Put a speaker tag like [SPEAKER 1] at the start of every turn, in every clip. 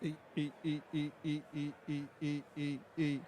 [SPEAKER 1] E, e, e, e, e, e, e, e, e, e.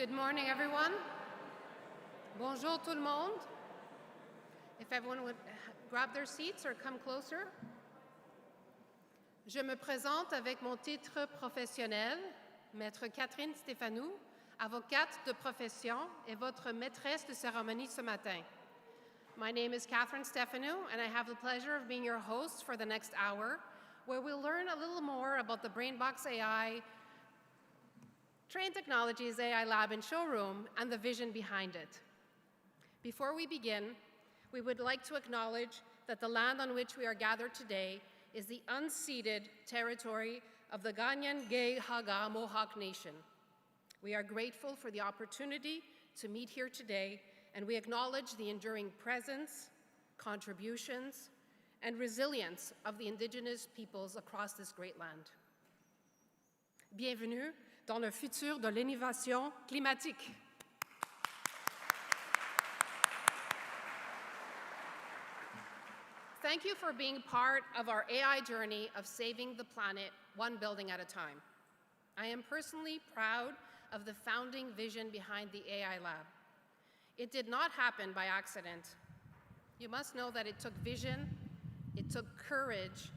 [SPEAKER 2] Good morning, everyone. Bonjour tout le monde. If everyone would grab their seats or come closer. Je me présente avec mon titre professionnel, Maître Catherine Stephanou, avocate de profession et votre maîtresse de cérémonie ce matin. My name is Catherine Stephanou, and I have the pleasure of being your host for the next hour, where we'll learn a little more about the BrainBox AI, Trane Technologies AI Lab and Showroom, and the vision behind it. Before we begin, we would like to acknowledge that the land on which we are gathered today is the unceded territory of the Ganyan-Gay-Haga Mohawk Nation. We are grateful for the opportunity to meet here today, and we acknowledge the enduring presence, contributions, and resilience of the indigenous peoples across this great land. Bienvenue dans le futur de l'innovation climatique. Thank you for being part of our AI journey of saving the planet one building at a time. I am personally proud of the founding vision behind the AI Lab. It did not happen by accident. You must know that it took vision, it took courage,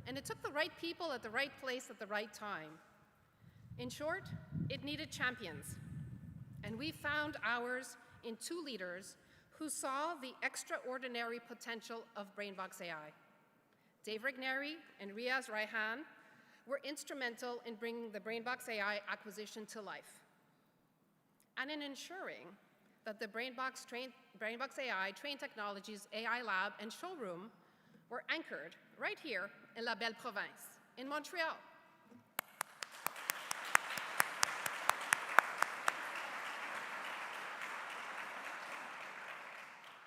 [SPEAKER 2] and it took the right people at the right place at the right time. In short, it needed champions. And we found ours in two leaders who saw the extraordinary potential of BrainBox AI. Dave Regnery and Riaz Rahan were instrumental in bringing the BrainBox AI acquisition to life, and in ensuring that the BrainBox AI, Trane Technologies AI Lab and Showroom were anchored right here in La Belle Province, in Montreal.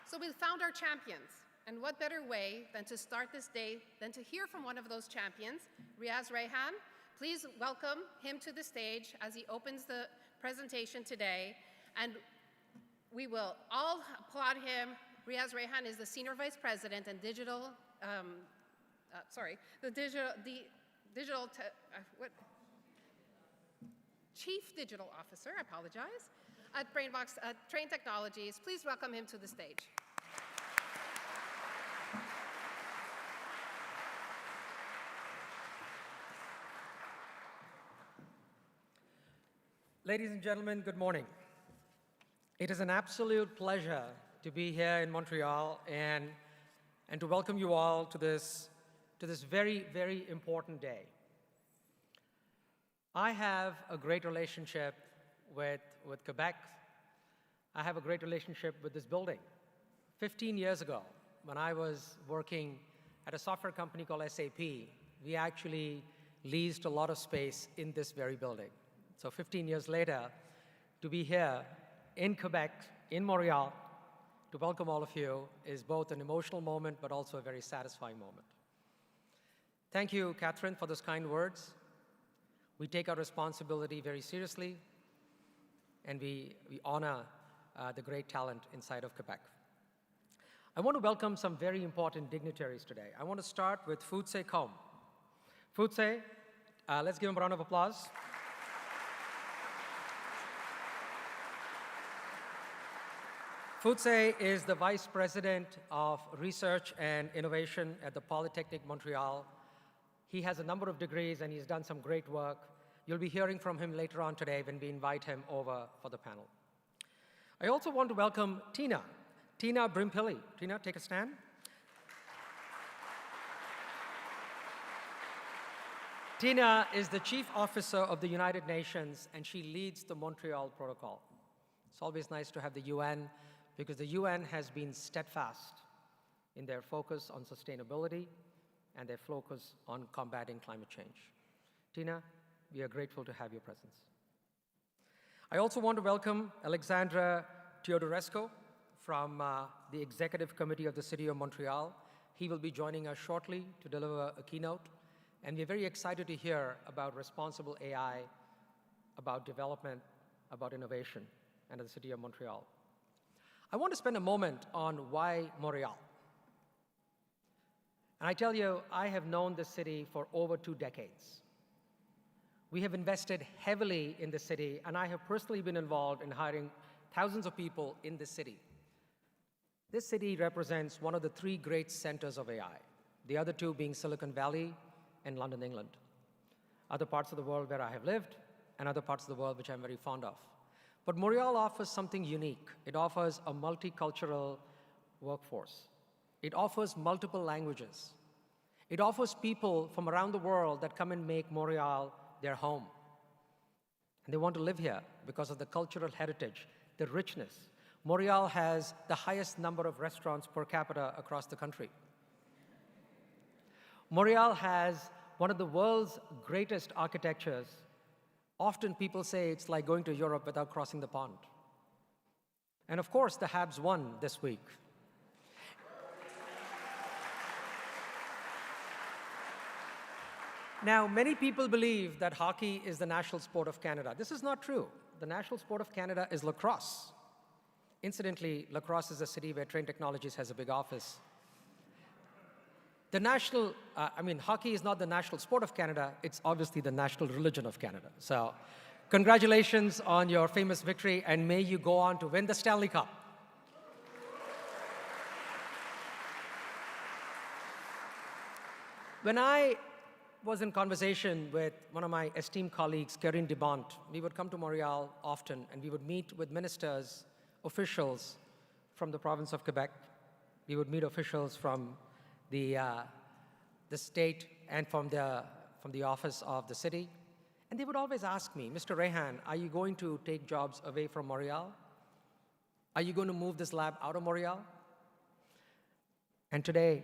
[SPEAKER 2] So we found our champions, and what better way than to start this day than to hear from one of those champions, Riaz Rahan. Please welcome him to the stage as he opens the presentation today, and we will all applaud him. Riaz Rahan is the Senior Vice President and Chief Digital Officer, I apologize, at BrainBox Trane Technologies. Please welcome him to the stage.
[SPEAKER 3] Ladies and gentlemen, good morning. It is an absolute pleasure to be here in Montreal and to welcome you all to this very, very important day. I have a great relationship with Quebec. I have a great relationship with this building. 15 years ago, when I was working at a software company called SAP, we actually leased a lot of space in this very building. So 15 years later, to be here in Quebec, in Montreal, to welcome all of you is both an emotional moment, but also a very satisfying moment. Thank you, Catherine, for those kind words. We take our responsibility very seriously, and we honor the great talent inside of Quebec. I want to welcome some very important dignitaries today. I want to start with Futse Kom. Futse, let's give him a round of applause. Futse is the Vice President of Research and Innovation at the Polytechnique Montreal. He has a number of degrees and he's done some great work. You'll be hearing from him later on today when we invite him over for the panel. I also want to welcome Tina Brimpilli. Tina, take a stand. Tina is the Chief Officer of the United Nations and she leads the Montreal Protocol. It's always nice to have the UN because the UN has been steadfast in their focus on sustainability and their focus on combating climate change. Tina, we are grateful to have your presence. I also want to welcome Alexandra Teodorescu from the Executive Committee of the City of Montreal. He will be joining us shortly to deliver a keynote, and we're very excited to hear about responsible AI, about development, about innovation, and the City of Montreal. I want to spend a moment on why Montreal. And I tell you, I have known this city for over 2 decades. We have invested heavily in the city, and I have personally been involved in hiring thousands of people in this city. This city represents one of the three great centers of AI, the other two being Silicon Valley and London, England. Other parts of the world where I have lived, and other parts of the world which I'm very fond of. But Montreal offers something unique. It offers a multicultural workforce. It offers multiple languages. It offers people from around the world that come and make Montreal their home. And they want to live here because of the cultural heritage, the richness. Montreal has the highest number of restaurants per capita across the country. Montreal has one of the world's greatest architectures. Often people say it's like going to Europe without crossing the pond. And of course, the Habs won this week. Now, many people believe that hockey is the national sport of Canada. This is not true. The national sport of Canada is lacrosse. Incidentally, lacrosse is a city where Trane Technologies has a big office. Hockey is not the national sport of Canada. It's obviously the national religion of Canada. So, congratulations on your famous victory, and may you go on to win the Stanley Cup. When I was in conversation with one of my esteemed colleagues, Catherine Stephanou, we would come to Montreal often, and we would meet with ministers, officials from the province of Quebec. We would meet officials from the state and from the office of the city. And they would always ask me, Mr. Rahan, are you going to take jobs away from Montreal? Are you going to move this lab out of Montreal? And today,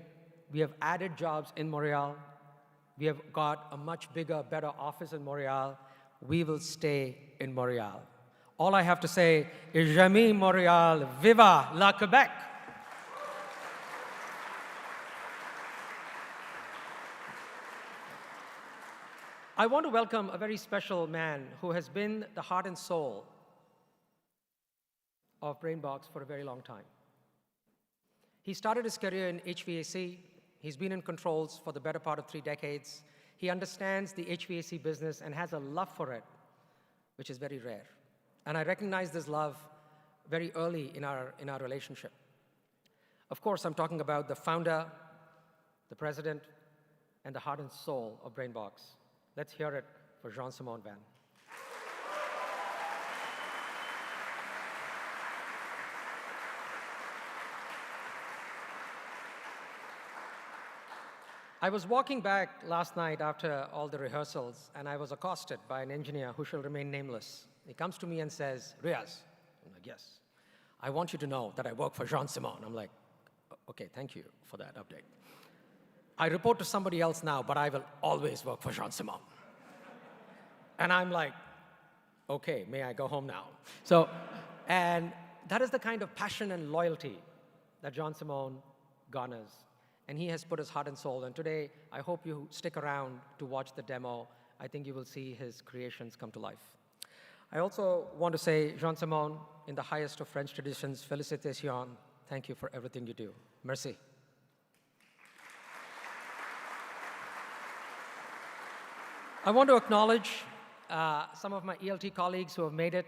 [SPEAKER 3] we have added jobs in Montreal. We have got a much bigger, better office in Montreal. We will stay in Montreal. All I have to say is, J'aime Montréal, viva la Québec! I want to welcome a very special man who has been the heart and soul of BrainBox for a very long time. He started his career in HVAC. He's been in controls for the better part of 3 decades. He understands the HVAC business and has a love for it, which is very rare. And I recognize this love very early in our relationship. Of course, I'm talking about the founder, the president, and the heart and soul of BrainBox. Let's hear it for Jean-Simon Van. I was walking back last night after all the rehearsals, and I was accosted by an engineer who shall remain nameless. He comes to me and says, Riaz. I'm like, yes. I want you to know that I work for Jean-Simon. I'm like, okay, thank you for that update. I report to somebody else now, but I will always work for Jean-Simon. And I'm like, okay, may I go home now? So, and that is the kind of passion and loyalty that Jean-Simon garners. And he has put his heart and soul. And today, I hope you stick around to watch the demo. I think you will see his creations come to life. I also want to say, Jean-Simon, in the highest of French traditions, félicitations. Thank you for everything you do. Merci. I want to acknowledge some of my ELT colleagues who have made it.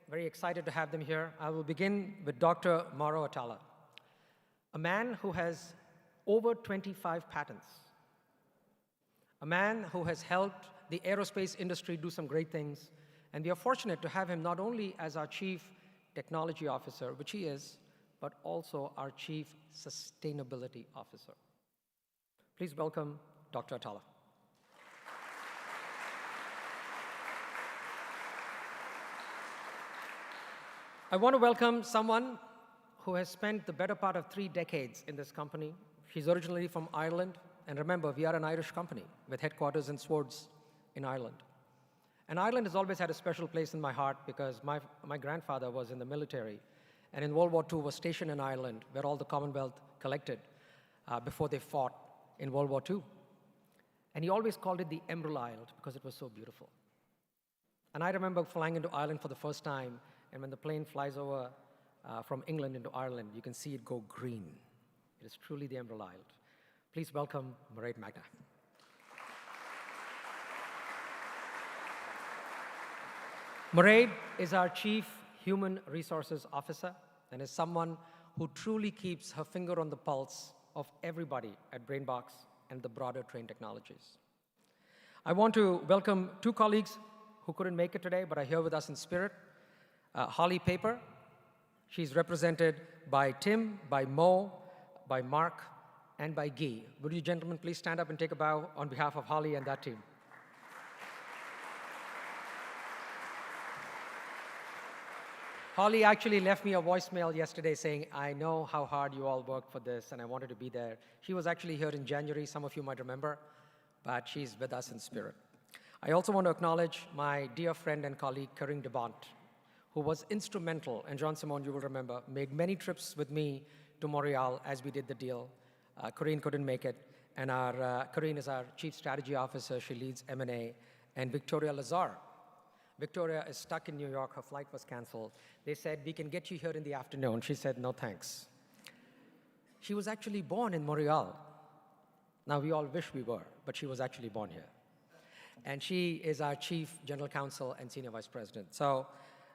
[SPEAKER 3] Very excited to have them here. I will begin with Dr. Mauro Atala, a man who has over 25 patents, a man who has helped the aerospace industry do some great things, and we are fortunate to have him not only as our Chief Technology Officer, which he is, but also our Chief Sustainability Officer. Please welcome Dr. Atala. I want to welcome someone who has spent the better part of 3 decades in this company. She's originally from Ireland, and remember, we are an Irish company with headquarters in Swords in Ireland. And Ireland has always had a special place in my heart because my grandfather was in the military, and in World War II was stationed in Ireland, where all the Commonwealth collected before they fought in World War II. And he always called it the Emerald Isle because it was so beautiful. And I remember flying into Ireland for the first time, and when the plane flies over from England into Ireland, you can see it go green. It is truly the Emerald Isle. Please welcome Mairead Magna. Mairead is our Chief Human Resources Officer and is someone who truly keeps her finger on the pulse of everybody at BrainBox and the broader Trane Technologies. I want to welcome two colleagues who couldn't make it today, but are here with us in spirit. Holly Paper, she's represented by Tim, by Mo, by Mark, and by Guy. Would you gentlemen please stand up and take a bow on behalf of Holly and that team? Holly actually left me a voicemail yesterday saying, I know how hard you all worked for this, and I wanted to be there. She was actually here in January, some of you might remember, but she's with us in spirit. I also want to acknowledge my dear friend and colleague, Corinne DeBont, who was instrumental, and Jean-Simon, you will remember, made many trips with me to Montreal as we did the deal. Corinne couldn't make it, and Corinne is our Chief Strategy Officer. She leads M&A, and Victoria Lazar. Victoria is stuck in New York. Her flight was canceled. They said, we can get you here in the afternoon. She said, no thanks. She was actually born in Montreal. Now, we all wish we were, but she was actually born here. And she is our Chief General Counsel and Senior Vice President. So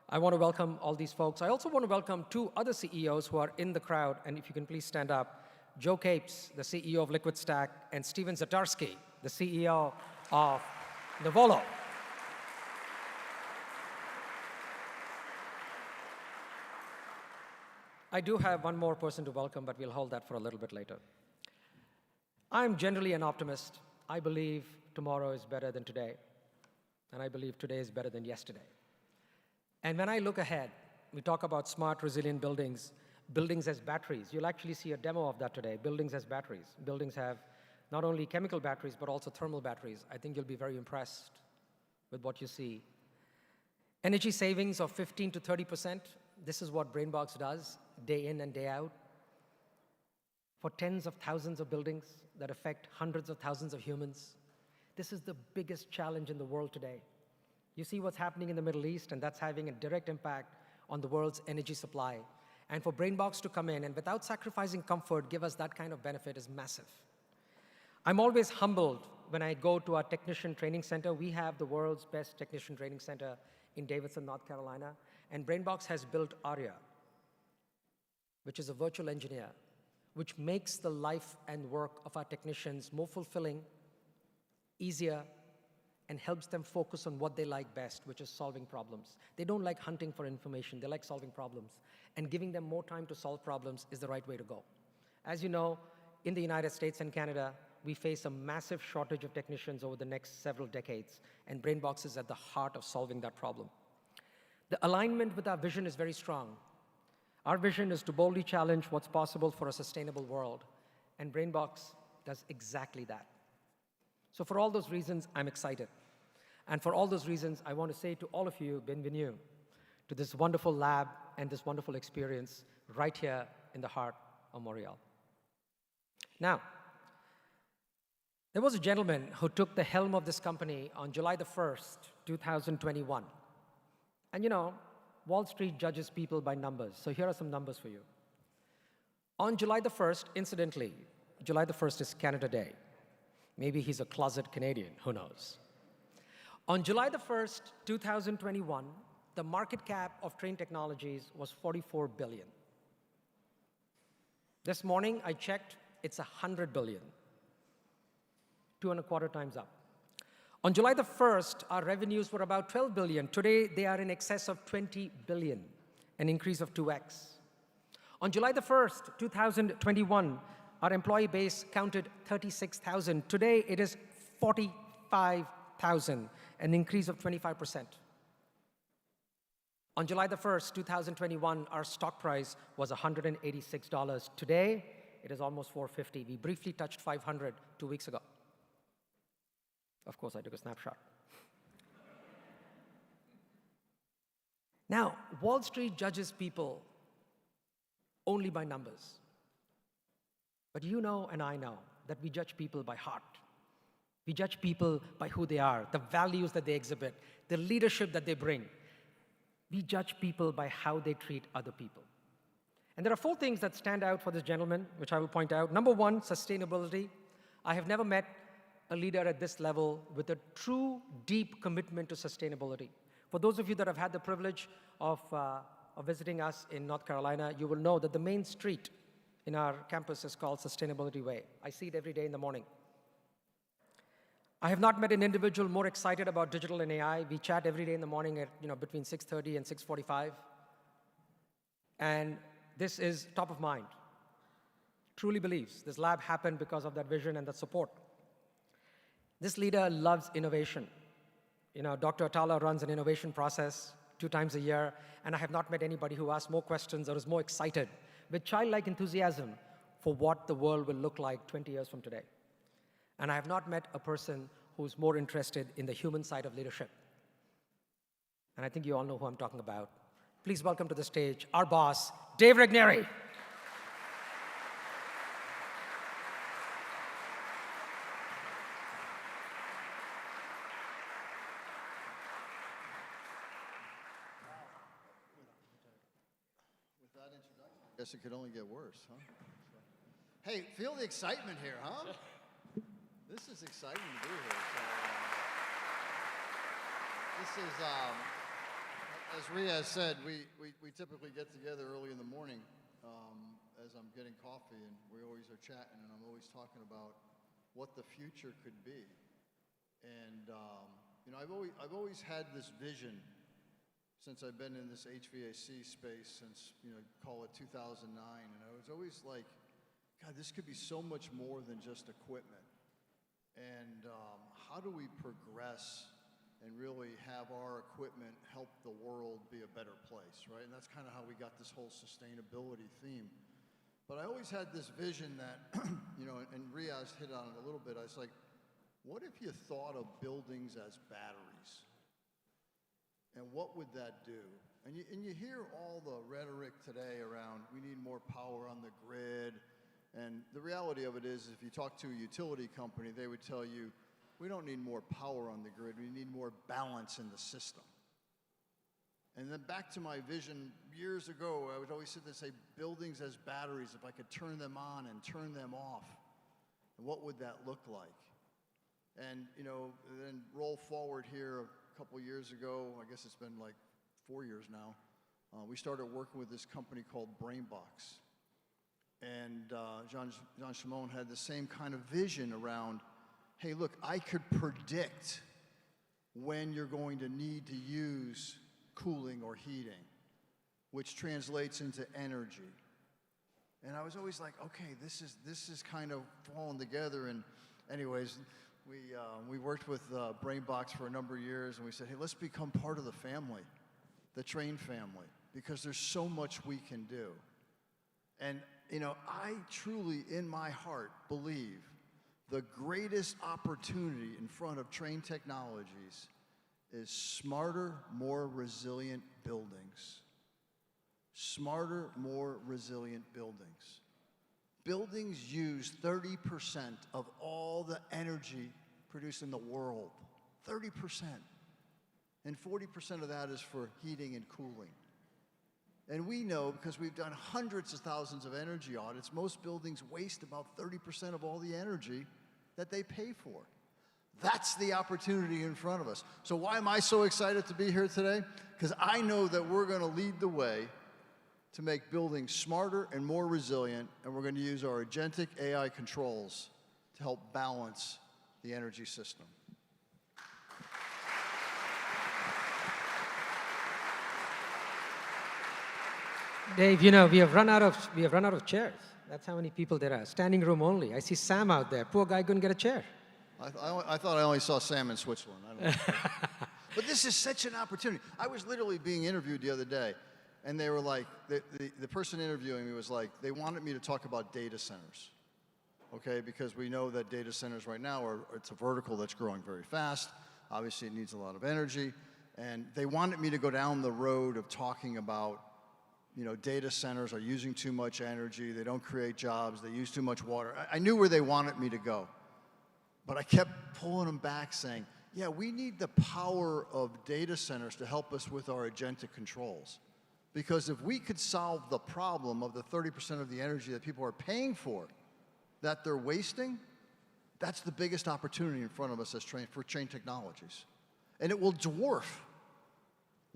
[SPEAKER 3] I want to welcome all these folks. I also want to welcome two other CEOs who are in the crowd, and if you can please stand up. Joe Capes, the CEO of Liquid Stack, and Steven Zadarsky, the CEO of Nuvolo. I do have one more person to welcome, but we'll hold that for a little bit later. I'm generally an optimist. I believe tomorrow is better than today, and I believe today is better than yesterday. And when I look ahead, we talk about smart, resilient buildings, buildings as batteries. You'll actually see a demo of that today, buildings as batteries. Buildings have not only chemical batteries, but also thermal batteries. I think you'll be very impressed with what you see. Energy savings of 15 to 30%. This is what BrainBox does day in and day out for tens of thousands of buildings that affect hundreds of thousands of humans. This is the biggest challenge in the world today. You see what's happening in the Middle East, and that's having a direct impact on the world's energy supply. And for BrainBox to come in and without sacrificing comfort, give us that kind of benefit is massive. I'm always humbled when I go to our technician training center. We have the world's best technician training center in Davidson, North Carolina. And BrainBox has built Arya, which is a virtual engineer, which makes the life and work of our technicians more fulfilling, easier, and helps them focus on what they like best, which is solving problems. They don't like hunting for information. They like solving problems. And giving them more time to solve problems is the right way to go. As you know, in the United States and Canada, we face a massive shortage of technicians over the next several decades, and BrainBox is at the heart of solving that problem. The alignment with our vision is very strong. Our vision is to boldly challenge what's possible for a sustainable world, and BrainBox does exactly that. So for all those reasons, I'm excited. And for all those reasons, I want to say to all of you, bienvenue to this wonderful lab and this wonderful experience right here in the heart of Montreal. Now, there was a gentleman who took the helm of this company on July the 1st, 2021. And you know, Wall Street judges people by numbers. So here are some numbers for you. On July the 1st, incidentally, July the 1st is Canada Day. Maybe he's a closet Canadian, who knows? On July the 1st, 2021, the market cap of Trane Technologies was $44 billion. This morning, I checked, it's $100 billion. 2.25 times up. On July the 1st, our revenues were about $12 billion. Today, they are in excess of $20 billion, an increase of 2x. On July the 1st, 2021, our employee base counted 36,000. Today, it is 45,000, an increase of 25%. On July the 1st, 2021, our stock price was $186. Today, it is almost $450. We briefly touched 500 2 weeks ago. Of course, I took a snapshot. Now, Wall Street judges people only by numbers. But you know and I know that we judge people by heart. We judge people by who they are, the values that they exhibit, the leadership that they bring. We judge people by how they treat other people. And there are 4 things that stand out for this gentleman, which I will point out. Number 1, sustainability. I have never met a leader at this level with a true, deep commitment to sustainability. For those of you that have had the privilege of visiting us in North Carolina, you will know that the main street in our campus is called Sustainability Way. I see it every day in the morning. I have not met an individual more excited about digital and AI. We chat every day in the morning at between 6:30 and 6:45. And this is top of mind. Truly believes this lab happened because of that vision and that support. This leader loves innovation. Dr. Atala runs an innovation process 2 times a year, and I have not met anybody who asks more questions or is more excited with childlike enthusiasm for what the world will look like 20 years from today. And I have not met a person who's more interested in the human side of leadership. And I think you all know who I'm talking about. Please welcome to the stage our boss, Dave Regnery.
[SPEAKER 1] I guess it could only get worse, huh? Hey, feel the excitement here, huh? This is exciting to be here. So, this is, as Riaz said, we typically get together early in the morning as I'm getting coffee, and we always are chatting, and I'm always talking about what the future could be. And I've always had this vision since I've been in this HVAC space since, call it 2009, and I was always like, God, this could be so much more than just equipment. And how do we progress and really have our equipment help the world be a better place, right? And that's kind of how we got this whole sustainability theme. But I always had this vision that, and Riaz hit on it a little bit. I was like, what if you thought of buildings as batteries? And what would that do? And you hear all the rhetoric today around we need more power on the grid. And the reality of it is if you talk to a utility company, they would tell you, we don't need more power on the grid, we need more balance in the system. And then back to my vision years ago, I would always sit there and say, buildings as batteries, if I could turn them on and turn them off, what would that look like? And then roll forward here a couple years ago, I guess it's been like 4 years now, we started working with this company called BrainBox. And Jean Shimon had the same kind of vision around, hey, look, I could predict when you're going to need to use cooling or heating, which translates into energy. And I was always like, okay, this is kind of falling together. And anyways, we worked with BrainBox for a number of years, and we said, hey, let's become part of the family, the Trane family, because there's so much we can do. And I truly, in my heart, believe the greatest opportunity in front of Trane Technologies is smarter, more resilient buildings. Smarter, more resilient buildings. Buildings use 30% of all the energy produced in the world. 30%. And 40% of that is for heating and cooling. And we know, because we've done hundreds of thousands of energy audits, most buildings waste about 30% of all the energy that they pay for. That's the opportunity in front of us. So why am I so excited to be here today? Because I know that we're going to lead the way to make buildings smarter and more resilient, and we're going to use our agentic AI controls to help balance the energy system.
[SPEAKER 3] Dave, we have run out of chairs. That's how many people there are. Standing room only. I see Sam out there. Poor guy couldn't get a chair.
[SPEAKER 1] I thought I only saw Sam in Switzerland. I don't know. But this is such an opportunity. I was literally being interviewed the other day, and they were like, the person interviewing me was like, they wanted me to talk about data centers, okay? Because we know that data centers right now it's a vertical that's growing very fast. Obviously, it needs a lot of energy. And they wanted me to go down the road of talking about data centers are using too much energy, they don't create jobs, they use too much water. I knew where they wanted me to go. But I kept pulling them back saying, yeah, we need the power of data centers to help us with our agentic controls. Because if we could solve the problem of the 30% of the energy that people are paying for, that they're wasting, that's the biggest opportunity in front of us as for Trane Technologies. And it will dwarf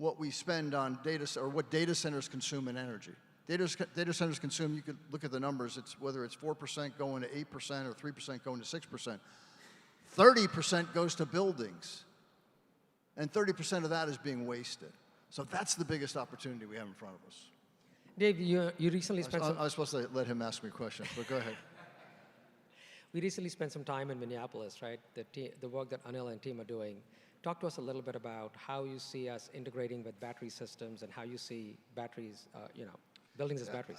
[SPEAKER 1] what we spend on or what data centers consume in energy. Data centers consume, you could look at the numbers, whether it's 4% going to 8% or 3% going to 6%. 30% goes to buildings, and 30% of that is being wasted. So that's the biggest opportunity we have in front of us.
[SPEAKER 3] Dave, you recently spent
[SPEAKER 1] I was supposed to let him ask me questions, but go ahead.
[SPEAKER 3] We recently spent some time in Minneapolis, right? The work that Anil and team are doing. Talk to us a little bit about how you see us integrating with battery systems and how you see batteries, buildings as batteries.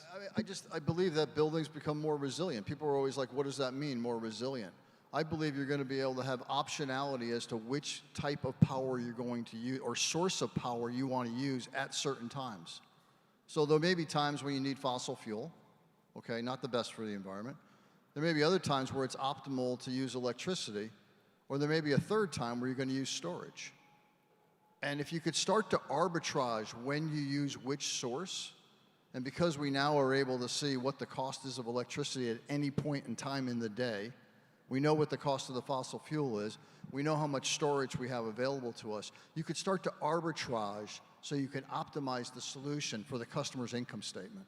[SPEAKER 1] I believe that buildings become more resilient. People are always like, what does that mean, more resilient? I believe you're going to be able to have optionality as to which type of power you're going to use or source of power you want to use at certain times. So there may be times when you need fossil fuel, okay, not the best for the environment. There may be other times where it's optimal to use electricity, or there may be a third time where you're going to use storage. And if you could start to arbitrage when you use which source, and because we now are able to see what the cost is of electricity at any point in time in the day, we know what the cost of the fossil fuel is, we know how much storage we have available to us, you could start to arbitrage so you can optimize the solution for the customer's income statement.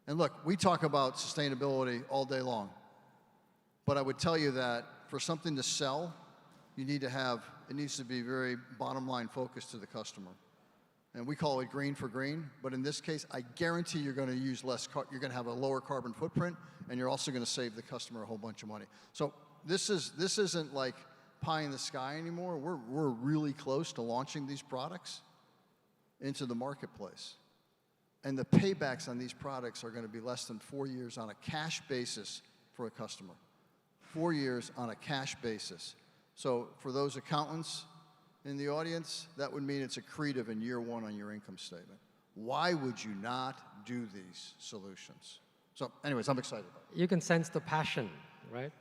[SPEAKER 1] And look, we talk about sustainability all day long, but I would tell you that for something to sell, it needs to be very bottom line focused to the customer. And we call it green for green, but in this case, I guarantee you're going to use you're going to have a lower carbon footprint, and you're also going to save the customer a whole bunch of money. So this isn't like pie in the sky anymore. We're really close to launching these products into the marketplace. And the paybacks on these products are going to be less than 4 years on a cash basis for a customer. 4 years on a cash basis. So for those accountants in the audience, that would mean it's accretive in year one on your income statement. Why would you not do these solutions? So anyways, I'm excited about it.
[SPEAKER 3] You can sense the passion, right?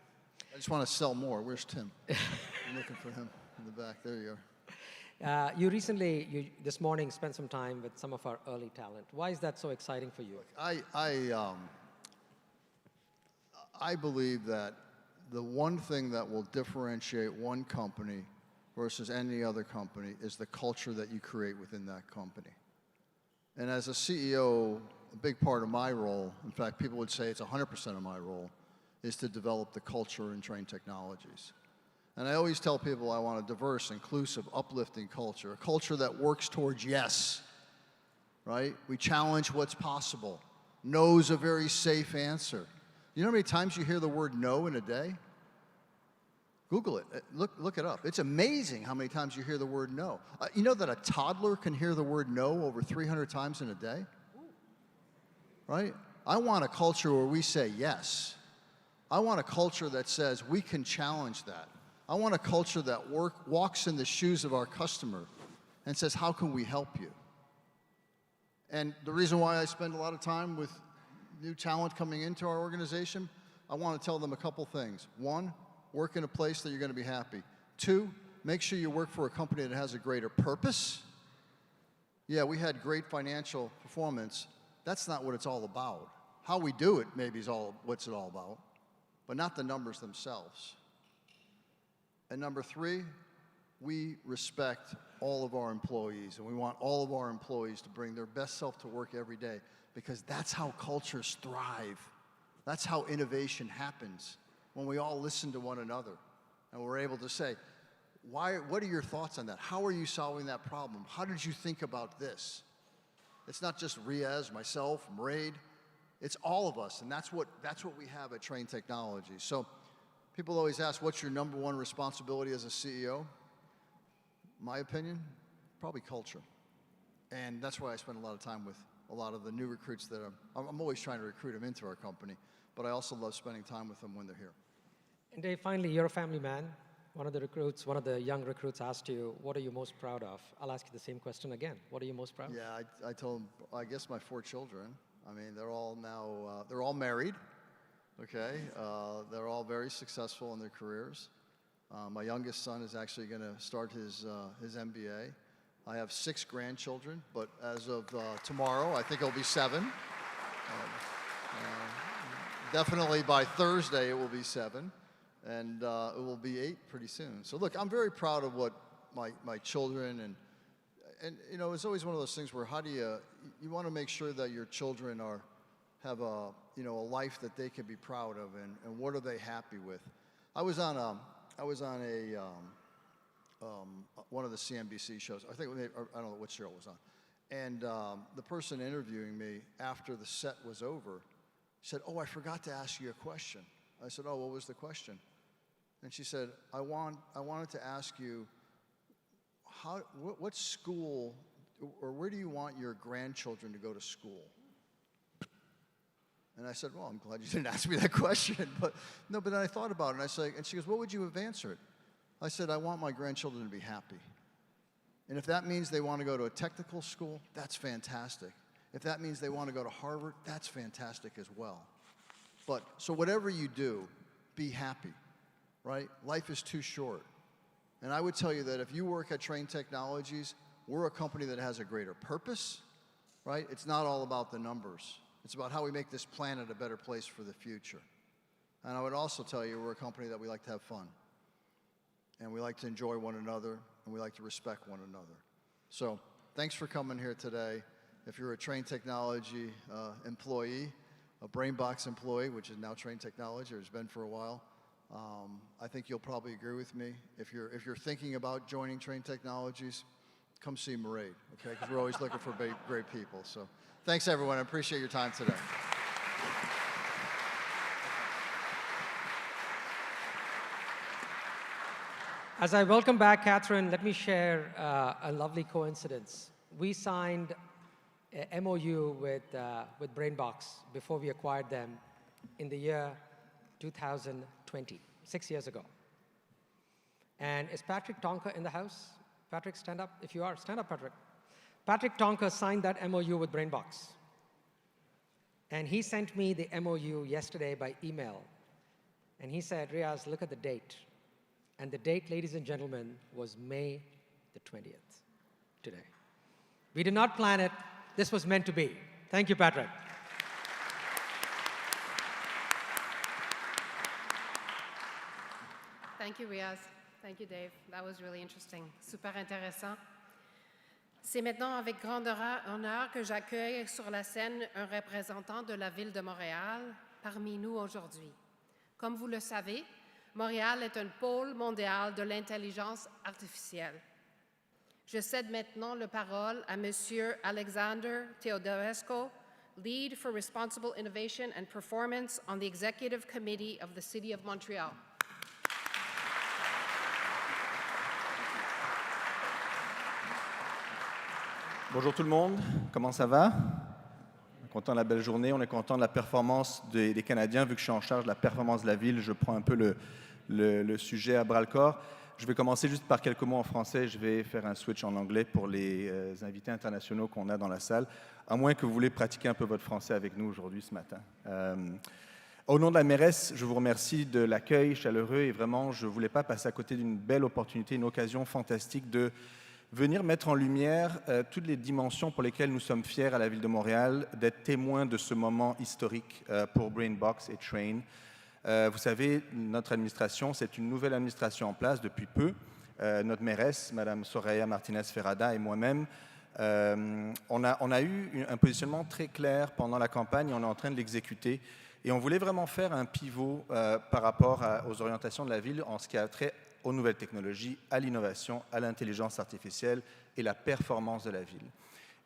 [SPEAKER 1] I just want to sell more. Where's Tim? I'm looking for him in the back. There you are.
[SPEAKER 3] You recently, this morning, spent some time with some of our early talent. Why is that so exciting for you?
[SPEAKER 1] I believe that the one thing that will differentiate one company versus any other company is the culture that you create within that company. And as a CEO, a big part of my role, in fact, people would say it's 100% of my role, is to develop the culture in Trane Technologies. And I always tell people I want a diverse, inclusive, uplifting culture, a culture that works towards yes, right? We challenge what's possible. No's a very safe answer. You know how many times you hear the word no in a day? Google it. Look it up. It's amazing how many times you hear the word no. You know that a toddler can hear the word no over 300 times in a day? Right? I want a culture where we say yes. I want a culture that says we can challenge that. I want a culture that walks in the shoes of our customer and says, how can we help you? And the reason why I spend a lot of time with new talent coming into our organization, I want to tell them a couple things. One, work in a place that you're going to be happy. Two, make sure you work for a company that has a greater purpose. Yeah, we had great financial performance. That's not what it's all about. How we do it maybe is what's it all about, but not the numbers themselves. And number three, we respect all of our employees, and we want all of our employees to bring their best self to work every day, because that's how cultures thrive. That's how innovation happens, when we all listen to one another and we're able to say, what are your thoughts on that? How are you solving that problem? How did you think about this? It's not just Riaz, myself, Mraid. It's all of us, and that's what we have at Trane Technologies. So people always ask, what's your number one responsibility as a CEO? My opinion, probably culture. And that's why I spend a lot of time with a lot of the new recruits that I'm always trying to recruit them into our company, but I also love spending time with them when they're here.
[SPEAKER 3] And Dave, finally, you're a family man. One of the young recruits asked you, what are you most proud of? I'll ask you the same question again. What are you most proud of?
[SPEAKER 1] Yeah, I told them, I guess my 4 children. I mean, they're all now, they're all married, okay? They're all very successful in their careers. My youngest son is actually going to start his MBA. I have 6 grandchildren, but as of tomorrow, I think it'll be 7. Definitely by Thursday, it will be 7, and it will be 8 pretty soon. So look, I'm very proud of what my children, and And you know, it's always one of those things where how do you want to make sure that your children have a, you know, a life that they can be proud of, and what are they happy with? I was on one of the CNBC shows. I think I don't know what show it was on. And the person interviewing me after the set was over said, "Oh, I forgot to ask you a question." I said, "Oh, what was the question?" And she said, I wanted to ask you, what school, or where do you want your grandchildren to go to school?" And I said, "Well, I'm glad you didn't ask me that question." But no, but then I thought about it, and I said, and she goes, "What would you have answered?" I said, "I want my grandchildren to be happy. And if that means they want to go to a technical school, that's fantastic. If that means they want to go to Harvard, that's fantastic as well. But, so whatever you do, be happy, right? Life is too short. And I would tell you that if you work at Trane Technologies, we're a company that has a greater purpose, right? It's not all about the numbers. It's about how we make this planet a better place for the future. And I would also tell you we're a company that we like to have fun. And we like to enjoy one another, and we like to respect one another. So thanks for coming here today. If you're a Trane Technology employee, a BrainBox employee, which is now Trane Technology, or has been for a while, I think you'll probably agree with me. If you're thinking about joining Trane Technologies, come see Mairead, okay? Because we're always looking for great people. So thanks, everyone. I appreciate your time today.
[SPEAKER 3] As I welcome back Catherine, let me share a lovely coincidence. We signed a MOU with BrainBox before we acquired them in the year 2020, 6 years ago. And is Patrick Tonka in the house? Patrick, stand up. If you are, stand up, Patrick. Patrick Tonka signed that MOU with BrainBox. And he sent me the MOU yesterday by email. And he said, "Riaz, look at the date." And the date, ladies and gentlemen, was May the 20th, today. We did not plan it. This was meant to be. Thank you, Patrick.
[SPEAKER 2] Thank you, Riaz. Thank you, Dave. That was really interesting. Super intéressant. C'est maintenant avec grand honneur que j'accueille sur la scène un représentant de la Ville de Montréal parmi nous aujourd'hui. Comme vous le savez, Montréal est un pôle mondial de l'intelligence artificielle. Je cède maintenant la parole à Monsieur Alexander Teodorescu, Lead for Responsible Innovation and Performance on the Executive Committee of the City of Montreal.
[SPEAKER 4] Bonjour tout le monde, comment ça va? On est content de la belle journée, on est content de la performance des Canadiens. Vu que je suis en charge de la performance de la ville, je prends un peu le sujet à bras-le-corps. Je vais commencer juste par quelques mots en français, je vais faire un switch en anglais pour les invités internationaux qu'on a dans la salle, à moins que vous voulez pratiquer un peu votre français avec nous aujourd'hui, ce matin. Au nom de la mairesse, je vous remercie de l'accueil chaleureux et vraiment, je ne voulais pas passer à côté d'une belle opportunité, une occasion fantastique de venir mettre en lumière toutes les dimensions pour lesquelles nous sommes fiers à la Ville de Montréal d'être témoins de ce moment historique pour BrainBox et Trane. Vous savez, notre administration, c'est une nouvelle administration en place depuis peu. Notre mairesse, Mme Soraya Martinez-Ferrada et moi-même, on a eu un positionnement très clair pendant la campagne, on est en train de l'exécuter. Et on voulait vraiment faire un pivot par rapport aux orientations de la Ville en ce qui a trait aux nouvelles technologies, à l'innovation, à l'intelligence artificielle et la performance de la ville.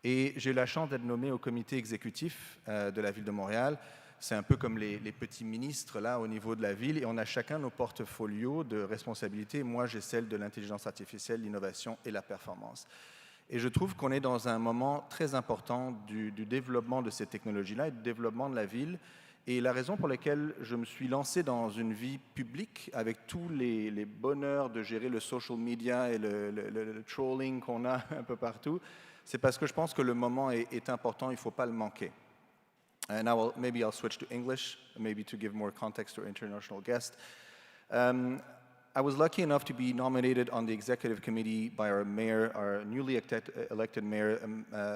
[SPEAKER 4] Et j'ai eu la chance d'être nommé au comité exécutif de la Ville de Montréal. C'est un peu comme les petits ministres là au niveau de la ville et on a chacun nos portfolios de responsabilités. Moi, j'ai celle de l'intelligence artificielle, l'innovation et la performance. Et je trouve qu'on est dans un moment très important du développement de ces technologies-là et du développement de la ville. Et la raison pour laquelle je me suis lancé dans une vie publique avec tous les bonheurs de gérer le social media et le trolling qu'on a un peu partout, c'est parce que je pense que le moment est important, il ne faut pas le manquer. And now maybe I'll switch to English, maybe to give more context to our international guest. I was lucky enough to be nominated on the executive committee by our mayor, our newly elected mayor,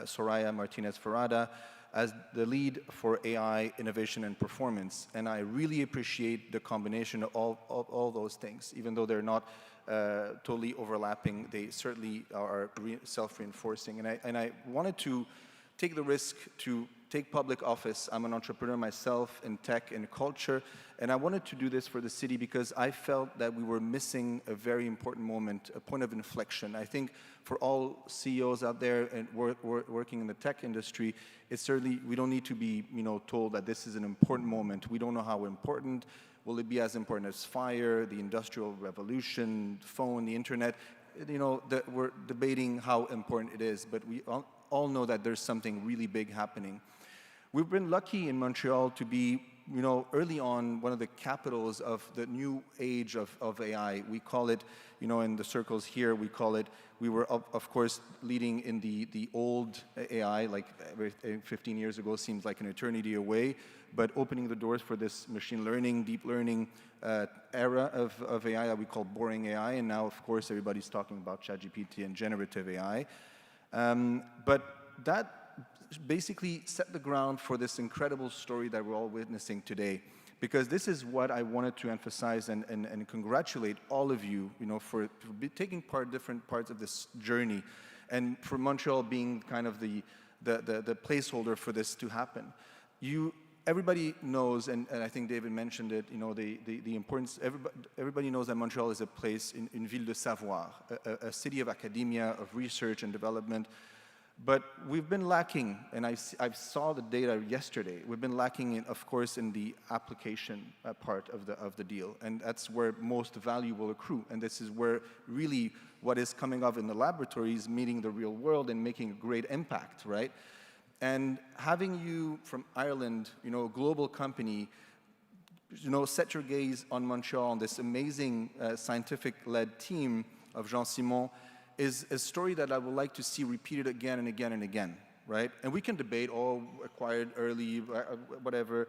[SPEAKER 4] Soraya Martinez-Ferrada, as the lead for AI innovation and performance. And I really appreciate the combination of all those things. Even though they're not totally overlapping, they certainly are self-reinforcing. And I wanted to take the risk to take public office. I'm an entrepreneur myself in tech and culture, and I wanted to do this for the city because I felt that we were missing a very important moment, a point of inflection. I think for all CEOs out there and working in the tech industry, it's certainly, we don't need to be told that this is an important moment. We don't know how important. Will it be as important as fire, the industrial revolution, phone, the internet? We're debating how important it is, but we all know that there's something really big happening. We've been lucky in Montreal to be, early on one of the capitals of the new age of AI. We call it, in the circles here, we were, of course, leading in the old AI, like 15 years ago seems like an eternity away, but opening the doors for this machine learning, deep learning era of AI that we call boring AI, and now, of course, everybody's talking about ChatGPT and generative AI. But that basically set the ground for this incredible story that we're all witnessing today. Because this is what I wanted to emphasize and congratulate all of you, for taking different parts of this journey, and for Montreal being kind of the placeholder for this to happen. Everybody knows, and I think David mentioned it, the importance. Everybody knows that Montreal is a place in ville de savoir, a city of academia, of research and development. But we've been lacking, and I saw the data yesterday. We've been lacking, of course, in the application part of the deal, and that's where most value will accrue. And this is where really what is coming up in the laboratories, meeting the real world and making a great impact, right? And having you from Ireland, a global company, set your gaze on Montreal, on this amazing scientific-led team of Jean-Simon, is a story that I would like to see repeated again and again and again, right? And we can debate, acquired early, whatever.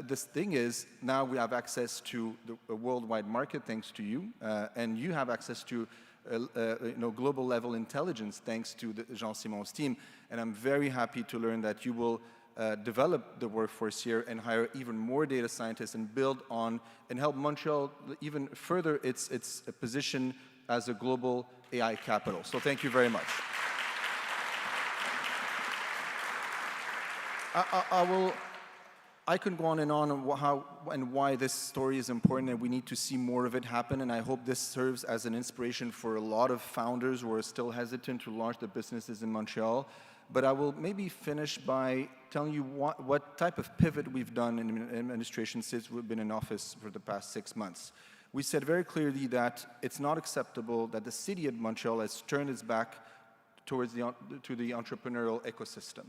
[SPEAKER 4] This thing is, now we have access to a worldwide market thanks to you, and you have access to global level intelligence thanks to Jean-Simon's team. And I'm very happy to learn that you will develop the workforce here and hire even more data scientists and build on and help Montreal even further its position as a global AI capital. So thank you very much. I could go on how and why this story is important, and we need to see more of it happen. And I hope this serves as an inspiration for a lot of founders who are still hesitant to launch their businesses in Montreal. But I will maybe finish by telling you what type of pivot we've done in administration since we've been in office for the past 6 months. We said very clearly that it's not acceptable that the city of Montreal has turned its back towards the entrepreneurial ecosystem.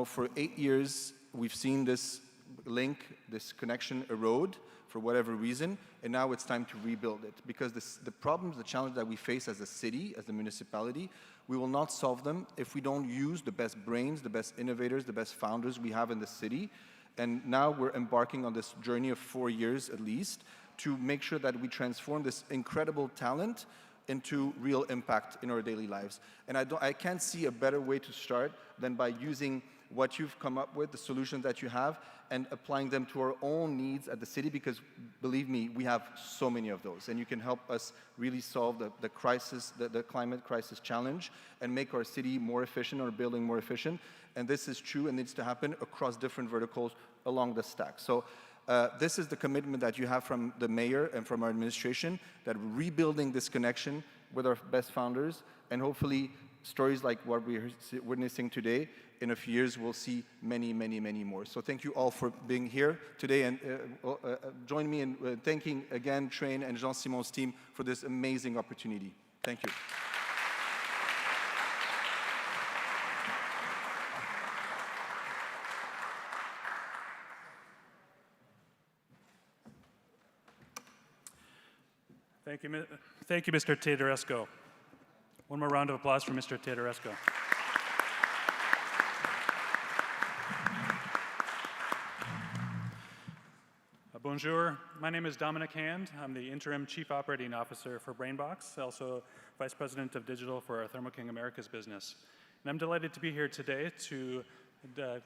[SPEAKER 4] For 8 years, we've seen this link, this connection erode for whatever reason, and now it's time to rebuild it. Because the problems, the challenge that we face as a city, as a municipality, we will not solve them if we don't use the best brains, the best innovators, the best founders we have in the city. And now we're embarking on this journey of 4 years at least, to make sure that we transform this incredible talent into real impact in our daily lives. And I can't see a better way to start than by using what you've come up with, the solutions that you have, and applying them to our own needs at the city, because believe me, we have so many of those. And you can help us really solve the crisis, the climate crisis challenge, and make our city more efficient, our building more efficient. And this is true and needs to happen across different verticals along the stack. So this is the commitment that you have from the mayor and from our administration, that we're rebuilding this connection with our best founders, and hopefully stories like what we're witnessing today, in a few years we'll see many, many, many more. So thank you all for being here today, and join me in thanking again Trane and Jean-Simon's team for this amazing opportunity. Thank you.
[SPEAKER 5] Thank you, Mr. Teodorescu. One more round of applause for Mr. Teodorescu. Bonjour, my name is Dominic Hand. I'm the Interim Chief Operating Officer for BrainBox, also Vice President of Digital for our Thermo King Americas business. And I'm delighted to be here today to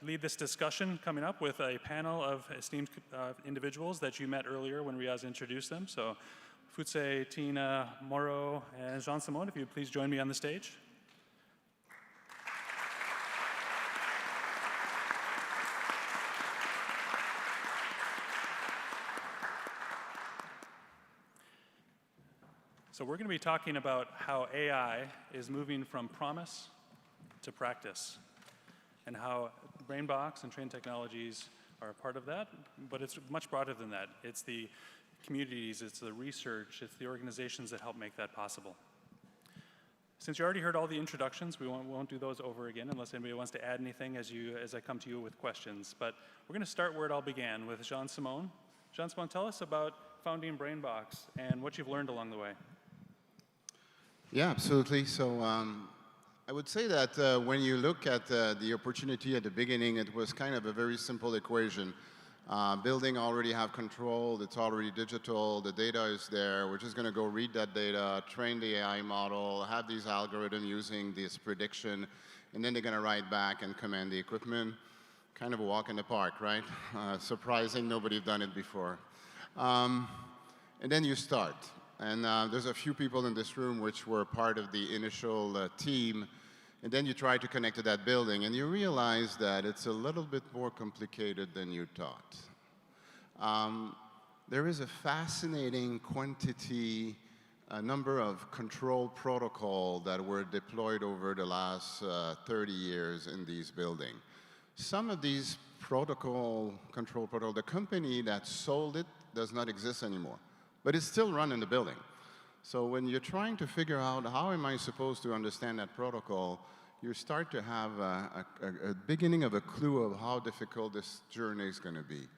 [SPEAKER 5] lead this discussion coming up with a panel of esteemed individuals that you met earlier when Riaz introduced them. So Futse, Tina, Moro, and Jean-Simon, if you'd please join me on the stage. So we're going to be talking about how AI is moving from promise to practice, and how BrainBox and Trane technologies are a part of that, but it's much broader than that. It's the communities, it's the research, it's the organizations that help make that possible. Since you already heard all the introductions, we won't do those over again unless anybody wants to add anything as I come to you with questions. But we're going to start where it all began with Jean-Simon. Jean-Simon, tell us about founding BrainBox and what you've learned along the way.
[SPEAKER 6] Yeah, absolutely. So I would say that when you look at the opportunity at the beginning, it was kind of a very simple equation. Building already have control, it's already digital, the data is there, we're just going to go read that data, train the AI model, have these algorithms using this prediction, and then they're going to write back and command the equipment. Kind of a walk in the park, right? Surprising, nobody's done it before. And then you start. And there's a few people in this room which were part of the initial team. And then you try to connect to that building, and you realize that it's a little bit more complicated than you thought. There is a fascinating quantity, a number of control protocol that were deployed over the last 30 years in these buildings. Some of these control protocol, the company that sold it does not exist anymore, but it's still run in the building. So when you're trying to figure out how am I supposed to understand that protocol, you start to have a beginning of a clue of how difficult this journey is going to be.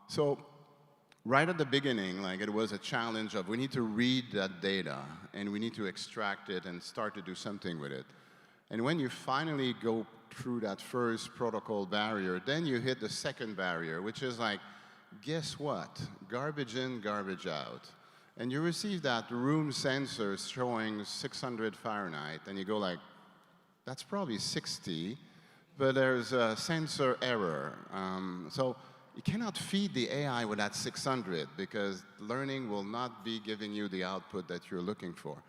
[SPEAKER 6] So right at the beginning, like, it was a challenge of we need to read that data and we need to extract it and start to do something with it. And when you finally go through that first protocol barrier, then you hit the second barrier, which is like, guess what? Garbage in, garbage out. And you receive that room sensor showing 600 Fahrenheit, and you go like, that's probably 60, but there's a sensor error. So you cannot feed the AI with that 600 because learning will not be giving you the output that you're looking for.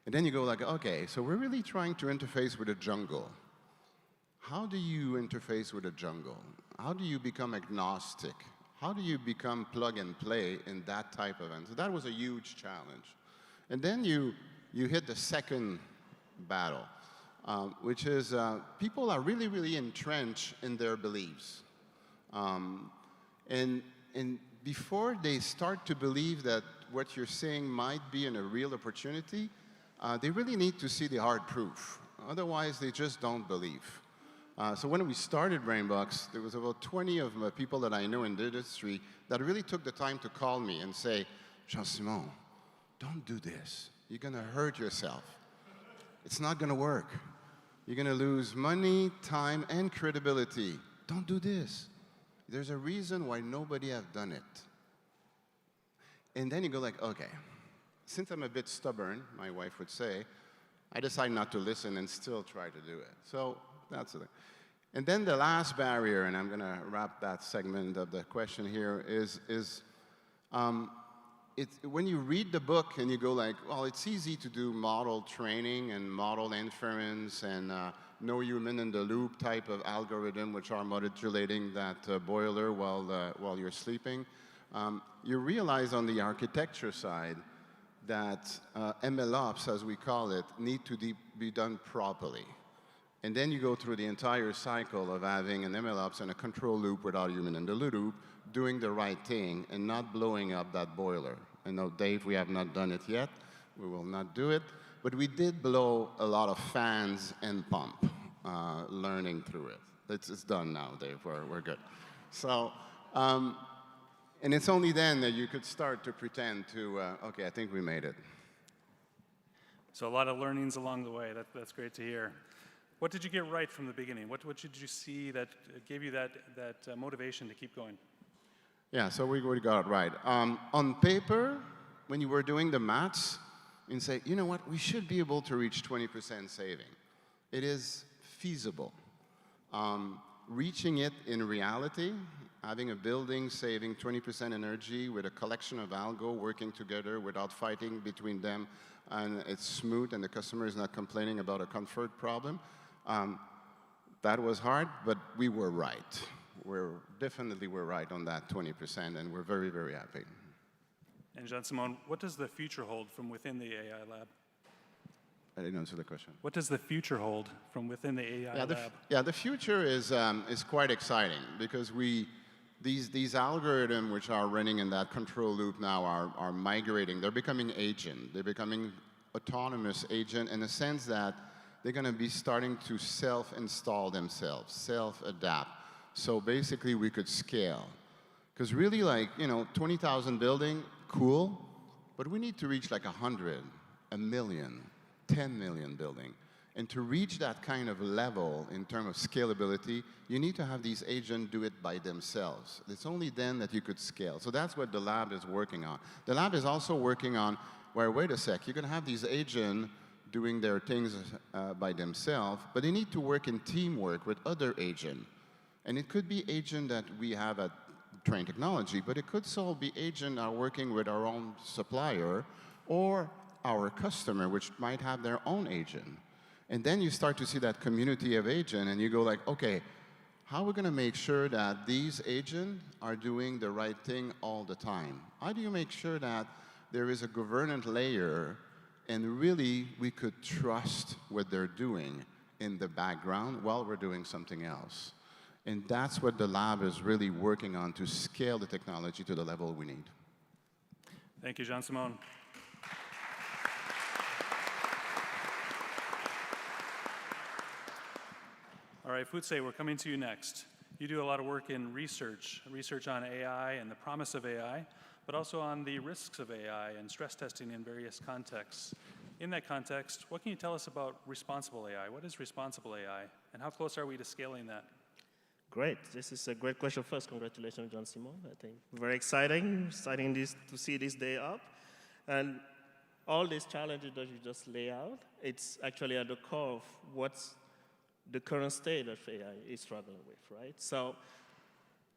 [SPEAKER 6] And then you go like, okay, so we're really trying to interface with a jungle. How do you interface with a jungle? How do you become agnostic? How do you become plug and play in that type of event? So that was a huge challenge. And then you hit the second battle, which is people are really, really entrenched in their beliefs. And before they start to believe that what you're saying might be a real opportunity, they really need to see the hard proof. Otherwise, they just don't believe. So when we started BrainBox, there was about 20 of the people that I know in the industry that really took the time to call me and say, Jean-Simon, don't do this. You're going to hurt yourself. It's not going to work. You're going to lose money, time, and credibility. Don't do this. There's a reason why nobody has done it. And then you go like, okay, since I'm a bit stubborn, my wife would say, I decide not to listen and still try to do it. So that's it. And then the last barrier, and I'm going to wrap that segment of the question here, is when you read the book and you go like, well, it's easy to do model training and model inference and no human in the loop type of algorithm, which are modulating that boiler while you're sleeping. You realize on the architecture side that MLOps, as we call it, need to be done properly. And then you go through the entire cycle of having an MLOps and a control loop without human in the loop, doing the right thing and not blowing up that boiler. I know, Dave, we have not done it yet. We will not do it. But we did blow a lot of fans and pump, learning through it. It's done now, Dave. We're good. So, and it's only then that you could start to pretend to, okay, I think we made it.
[SPEAKER 5] So a lot of learnings along the way. That's great to hear. What did you get right from the beginning? What did you see that gave you that motivation to keep going?
[SPEAKER 6] Yeah, so we got it right. On paper, when you were doing the maths, you say, you know what, we should be able to reach 20% saving. It is feasible. Reaching it in reality, having a building saving 20% energy with a collection of algo working together without fighting between them, and it's smooth and the customer is not complaining about a comfort problem, that was hard, but we were right. Definitely we're right on that 20%, and we're very, very happy.
[SPEAKER 5] And Jean-Simon, what does the future hold from within the AI lab?
[SPEAKER 6] I didn't answer the question.
[SPEAKER 5] What does the future hold from within the AI lab?
[SPEAKER 6] The future is quite exciting because these algorithms which are running in that control loop now are migrating. They're becoming agent. They're becoming autonomous agent in the sense that they're going to be starting to self-install themselves, self-adapt. So basically, we could scale. Because really, 20,000 building, cool, but we need to reach 100, 1 million, 10 million building. And to reach that kind of level in terms of scalability, you need to have these agents do it by themselves. It's only then that you could scale. So that's what the lab is working on. The lab is also working on, wait a sec, you're going to have these agents doing their things by themselves, but they need to work in teamwork with other agents. And it could be agent that we have at Trane Technology, but it could also be agent are working with our own supplier or our customer, which might have their own agent. And then you start to see that community of agent, and you go okay, how are we going to make sure that these agents are doing the right thing all the time? How do you make sure that there is a governance layer and really we could trust what they're doing in the background while we're doing something else? And that's what the lab is really working on to scale the technology to the level we need.
[SPEAKER 5] Thank you, Jean-Simon. All right, Futse, we're coming to you next. You do a lot of work in research on AI and the promise of AI, but also on the risks of AI and stress testing in various contexts. In that context, what can you tell us about responsible AI? What is responsible AI, and how close are we to scaling that?
[SPEAKER 7] Great. This is a great question. First, congratulations, Jean-Simon. I think very exciting to see this day up. And all these challenges that you just lay out, it's actually at the core of what's the current state of AI is struggling with, right? So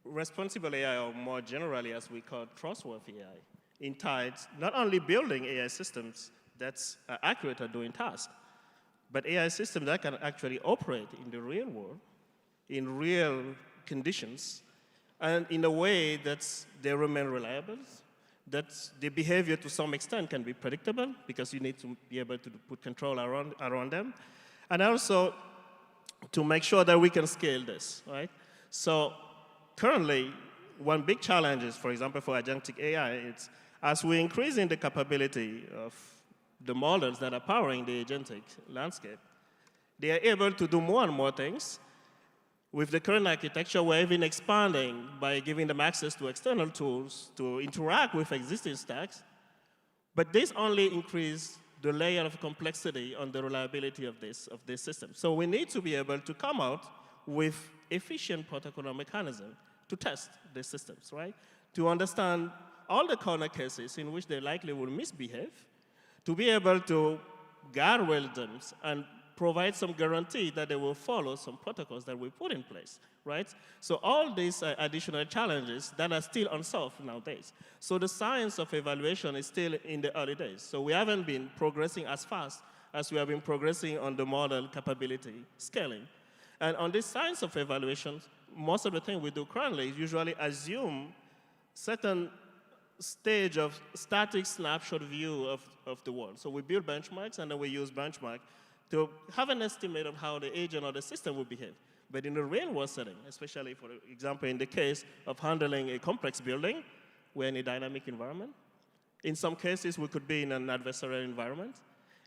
[SPEAKER 7] responsible AI, or more generally as we call trustworthy AI, entails not only building AI systems that's accurate at doing tasks, but AI systems that can actually operate in the real world, in real conditions, and in a way that they remain reliable, that the behavior to some extent can be predictable because you need to be able to put control around them, and also to make sure that we can scale this, right? So currently, one big challenge is, for example, for agentic AI, it's as we're increasing the capability of the models that are powering the agentic landscape, they are able to do more and more things. With the current architecture, we're even expanding by giving them access to external tools to interact with existing stacks. But this only increases the layer of complexity on the reliability of this system. So we need to be able to come out with efficient protocol mechanism to test the systems, right? To understand all the corner cases in which they likely will misbehave, to be able to guardrail them and provide some guarantee that they will follow some protocols that we put in place, right? So all these additional challenges that are still unsolved nowadays. So the science of evaluation is still in the early days. So we haven't been progressing as fast as we have been progressing on the model capability scaling. And on this science of evaluation, most of the thing we do currently is usually assume certain stage of static snapshot view of the world. So we build benchmarks, and then we use benchmark to have an estimate of how the agent or the system will behave. But in the real world setting, especially for example in the case of handling a complex building, we're in a dynamic environment. In some cases, we could be in an adversarial environment.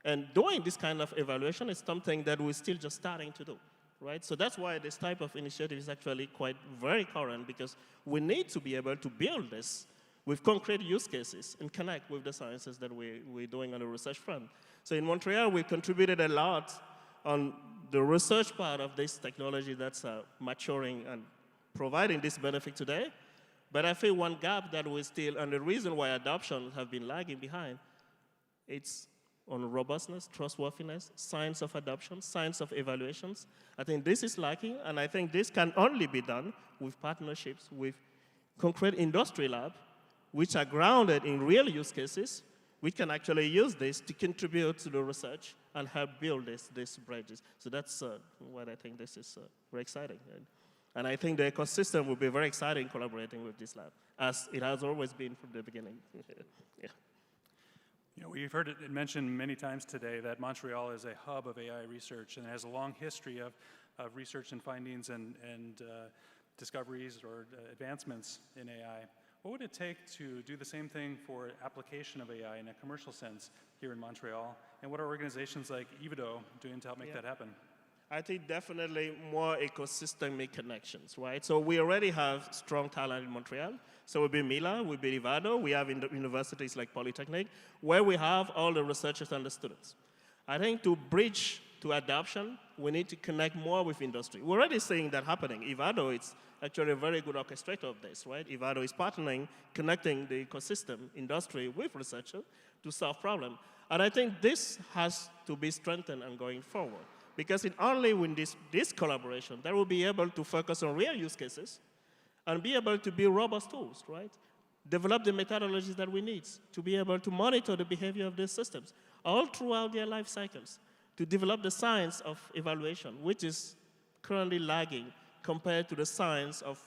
[SPEAKER 7] And doing this kind of evaluation is something that we're still just starting to do, right? So that's why this type of initiative is actually very current, because we need to be able to build this with concrete use cases and connect with the sciences that we're doing on the research front. So in Montreal, we contributed a lot on the research part of this technology that's maturing and providing this benefit today. But I feel one gap that we still, and the reason why adoption have been lagging behind, it's on robustness, trustworthiness, science of adoption, science of evaluations. I think this is lacking, and I think this can only be done with partnerships with concrete industry labs, which are grounded in real use cases. We can actually use this to contribute to the research and help build these bridges. So that's what I think this is very exciting. And I think the ecosystem will be very exciting collaborating with this lab, as it has always been from the beginning. Yeah.
[SPEAKER 5] You know, we've heard it mentioned many times today that Montreal is a hub of AI research and has a long history of research and findings and discoveries or advancements in AI. What would it take to do the same thing for application of AI in a commercial sense here in Montreal? And what are organizations like Evado doing to help make that happen?
[SPEAKER 7] I think definitely more ecosystemic connections, right? So we already have strong talent in Montreal. So we'll be Mila, we'll be Evado, we have in the universities like Polytechnic, where we have all the researchers and the students. I think to bridge to adoption, we need to connect more with industry. We're already seeing that happening. Evado is actually a very good orchestrator of this, right? Evado is partnering, connecting the ecosystem, industry with researchers to solve problems. And I think this has to be strengthened and going forward. Because only with this collaboration that we'll be able to focus on real use cases and be able to build robust tools, right? Develop the methodologies that we need to be able to monitor the behavior of these systems all throughout their life cycles, to develop the science of evaluation, which is currently lagging compared to the science of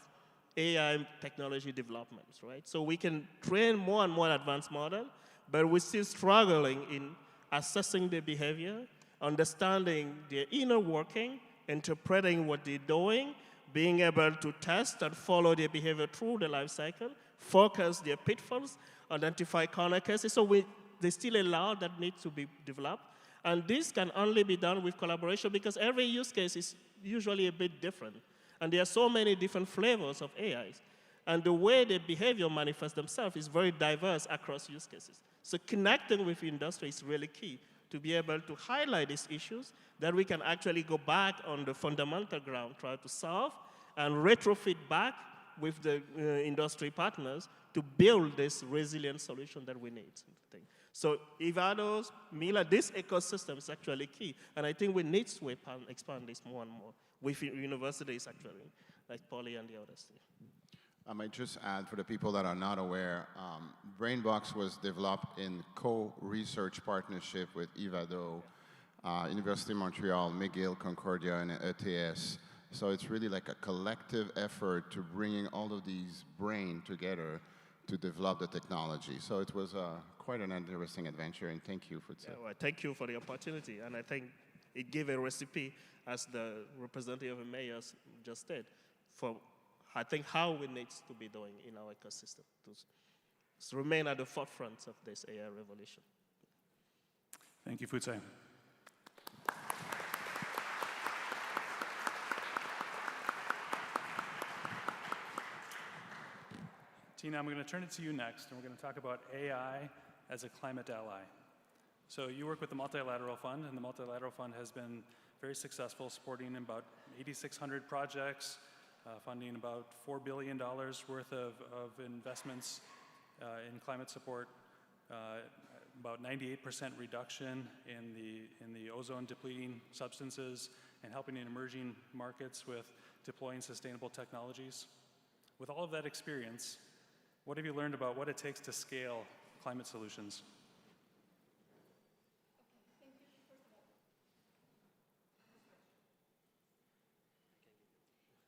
[SPEAKER 7] AI technology developments, right? So we can train more and more advanced models, but we're still struggling in assessing the behavior, understanding their inner working, interpreting what they're doing, being able to test and follow their behavior through the life cycle, focus their pitfalls, identify corner cases. So there's still a lot that needs to be developed. And this can only be done with collaboration because every use case is usually a bit different. And there are so many different flavors of AIs. And the way the behavior manifests themselves is very diverse across use cases. So connecting with industry is really key to be able to highlight these issues that we can actually go back on the fundamental ground, try to solve, and retrofit back with the industry partners to build this resilient solution that we need. So Evado's, Mila, this ecosystem is actually key. And I think we need to expand this more and more with universities actually, like Poly and the others.
[SPEAKER 6] I might just add, for the people that are not aware, BrainBox was developed in co-research partnership with Evado, University of Montreal, McGill, Concordia, and ETS. So it's really like a collective effort to bringing all of these brains together to develop the technology. So it was quite an interesting adventure, and thank you for that.
[SPEAKER 7] Yeah, well, thank you for the opportunity, and I think it gave a recipe, as the representative of mayors just did, for I think how we need to be doing in our ecosystem to remain at the forefront of this AI revolution.
[SPEAKER 5] Thank you, Futse. Tina, I'm going to turn it to you next, and we're going to talk about AI as a climate ally. So you work with the Multilateral Fund, and the Multilateral Fund has been very successful, supporting about 8,600 projects, funding about $4 billion worth of investments in climate support, about 98% reduction in the ozone depleting substances, and helping in emerging markets with deploying sustainable technologies. With all of that experience, what have you learned about what it takes to scale climate solutions?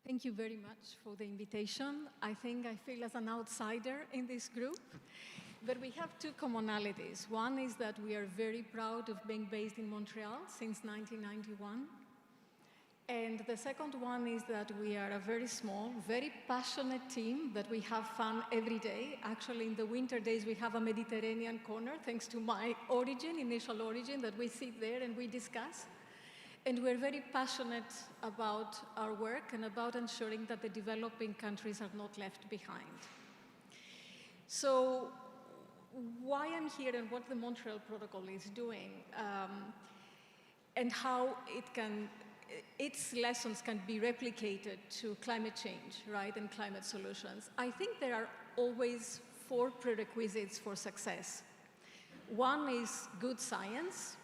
[SPEAKER 8] Thank you very much for the invitation. I think I feel as an outsider in this group, but we have two commonalities. One is that we are very proud of being based in Montreal since 1991. And the second one is that we are a very small, very passionate team, that we have fun every day. Actually, in the winter days, we have a Mediterranean corner, thanks to my initial origin, that we sit there and we discuss. And we're very passionate about our work and about ensuring that the developing countries are not left behind. So why I'm here and what the Montreal Protocol is doing, and how its lessons can be replicated to climate change, right, and climate solutions. I think there are always 4 prerequisites for success. One is good science.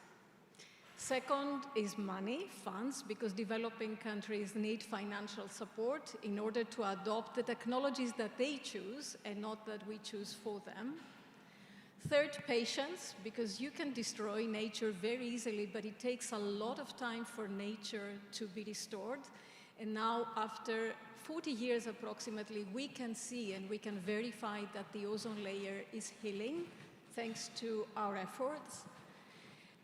[SPEAKER 8] Second is money, funds, because developing countries need financial support in order to adopt the technologies that they choose and not that we choose for them. Third, patience, because you can destroy nature very easily, but it takes a lot of time for nature to be restored. And now, after 40 years approximately, we can see and we can verify that the ozone layer is healing thanks to our efforts.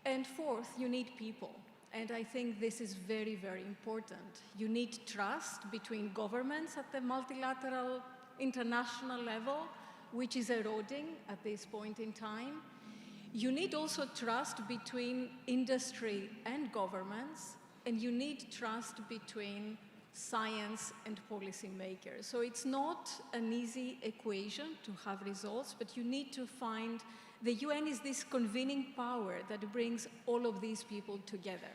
[SPEAKER 8] And fourth, you need people. And I think this is very, very important. You need trust between governments at the multilateral international level, which is eroding at this point in time. You need also trust between industry and governments, and you need trust between science and policymakers. So it's not an easy equation to have results, but you need to find, the UN is this convening power that brings all of these people together.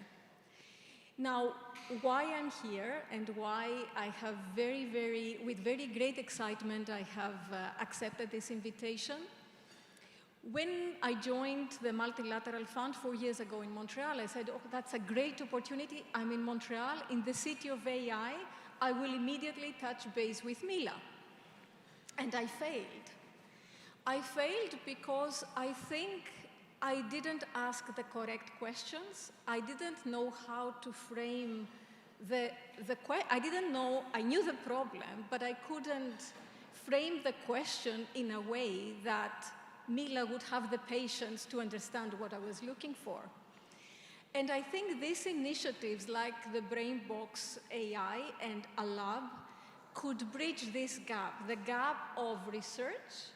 [SPEAKER 8] Now, why I'm here and why I have with very great excitement, I have accepted this invitation. When I joined the Multilateral Fund 4 years ago in Montreal, I said, oh, that's a great opportunity. I'm in Montreal, in the city of AI. I will immediately touch base with Mila. And I failed. I failed because I think I didn't ask the correct questions. I didn't know how to frame I didn't know, I knew the problem, but I couldn't frame the question in a way that Mila would have the patience to understand what I was looking for. And I think these initiatives like the BrainBox AI and a lab could bridge this gap, the gap of research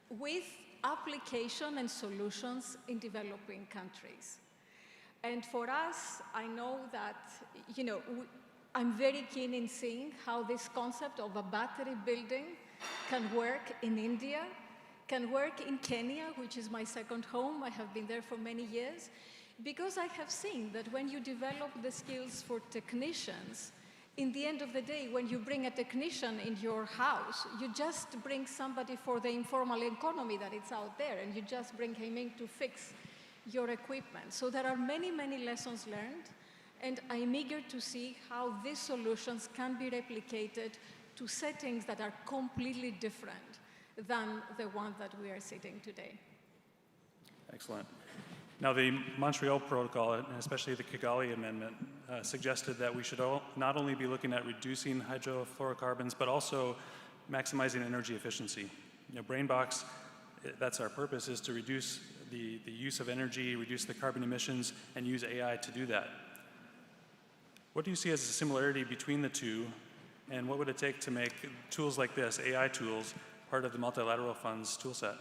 [SPEAKER 8] with application and solutions in developing countries. And for us, I know that, I'm very keen in seeing how this concept of a battery building can work in India, can work in Kenya, which is my second home. I have been there for many years, because I have seen that when you develop the skills for technicians, in the end of the day, when you bring a technician in your house, you just bring somebody for the informal economy that is out there, and you just bring him in to fix your equipment. So there are many, many lessons learned, and I'm eager to see how these solutions can be replicated to settings that are completely different than the one that we are sitting today.
[SPEAKER 5] Excellent. Now, the Montreal Protocol, and especially the Kigali Amendment, suggested that we should not only be looking at reducing hydrofluorocarbons, but also maximizing energy efficiency. BrainBox, that's our purpose, is to reduce the use of energy, reduce the carbon emissions, and use AI to do that. What do you see as a similarity between the two, and what would it take to make tools like this, AI tools, part of the Multilateral Fund's toolset?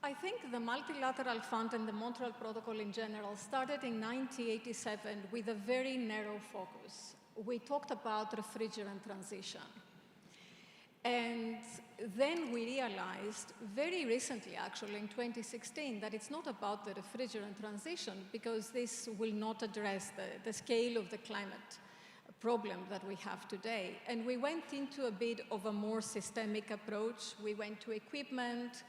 [SPEAKER 8] I think the Multilateral Fund and the Montreal Protocol in general started in 1987 with a very narrow focus. We talked about refrigerant transition. And then we realized, very recently actually, in 2016, that it's not about the refrigerant transition, because this will not address the scale of the climate problem that we have today. And we went into a bit of a more systemic approach. We went to equipment.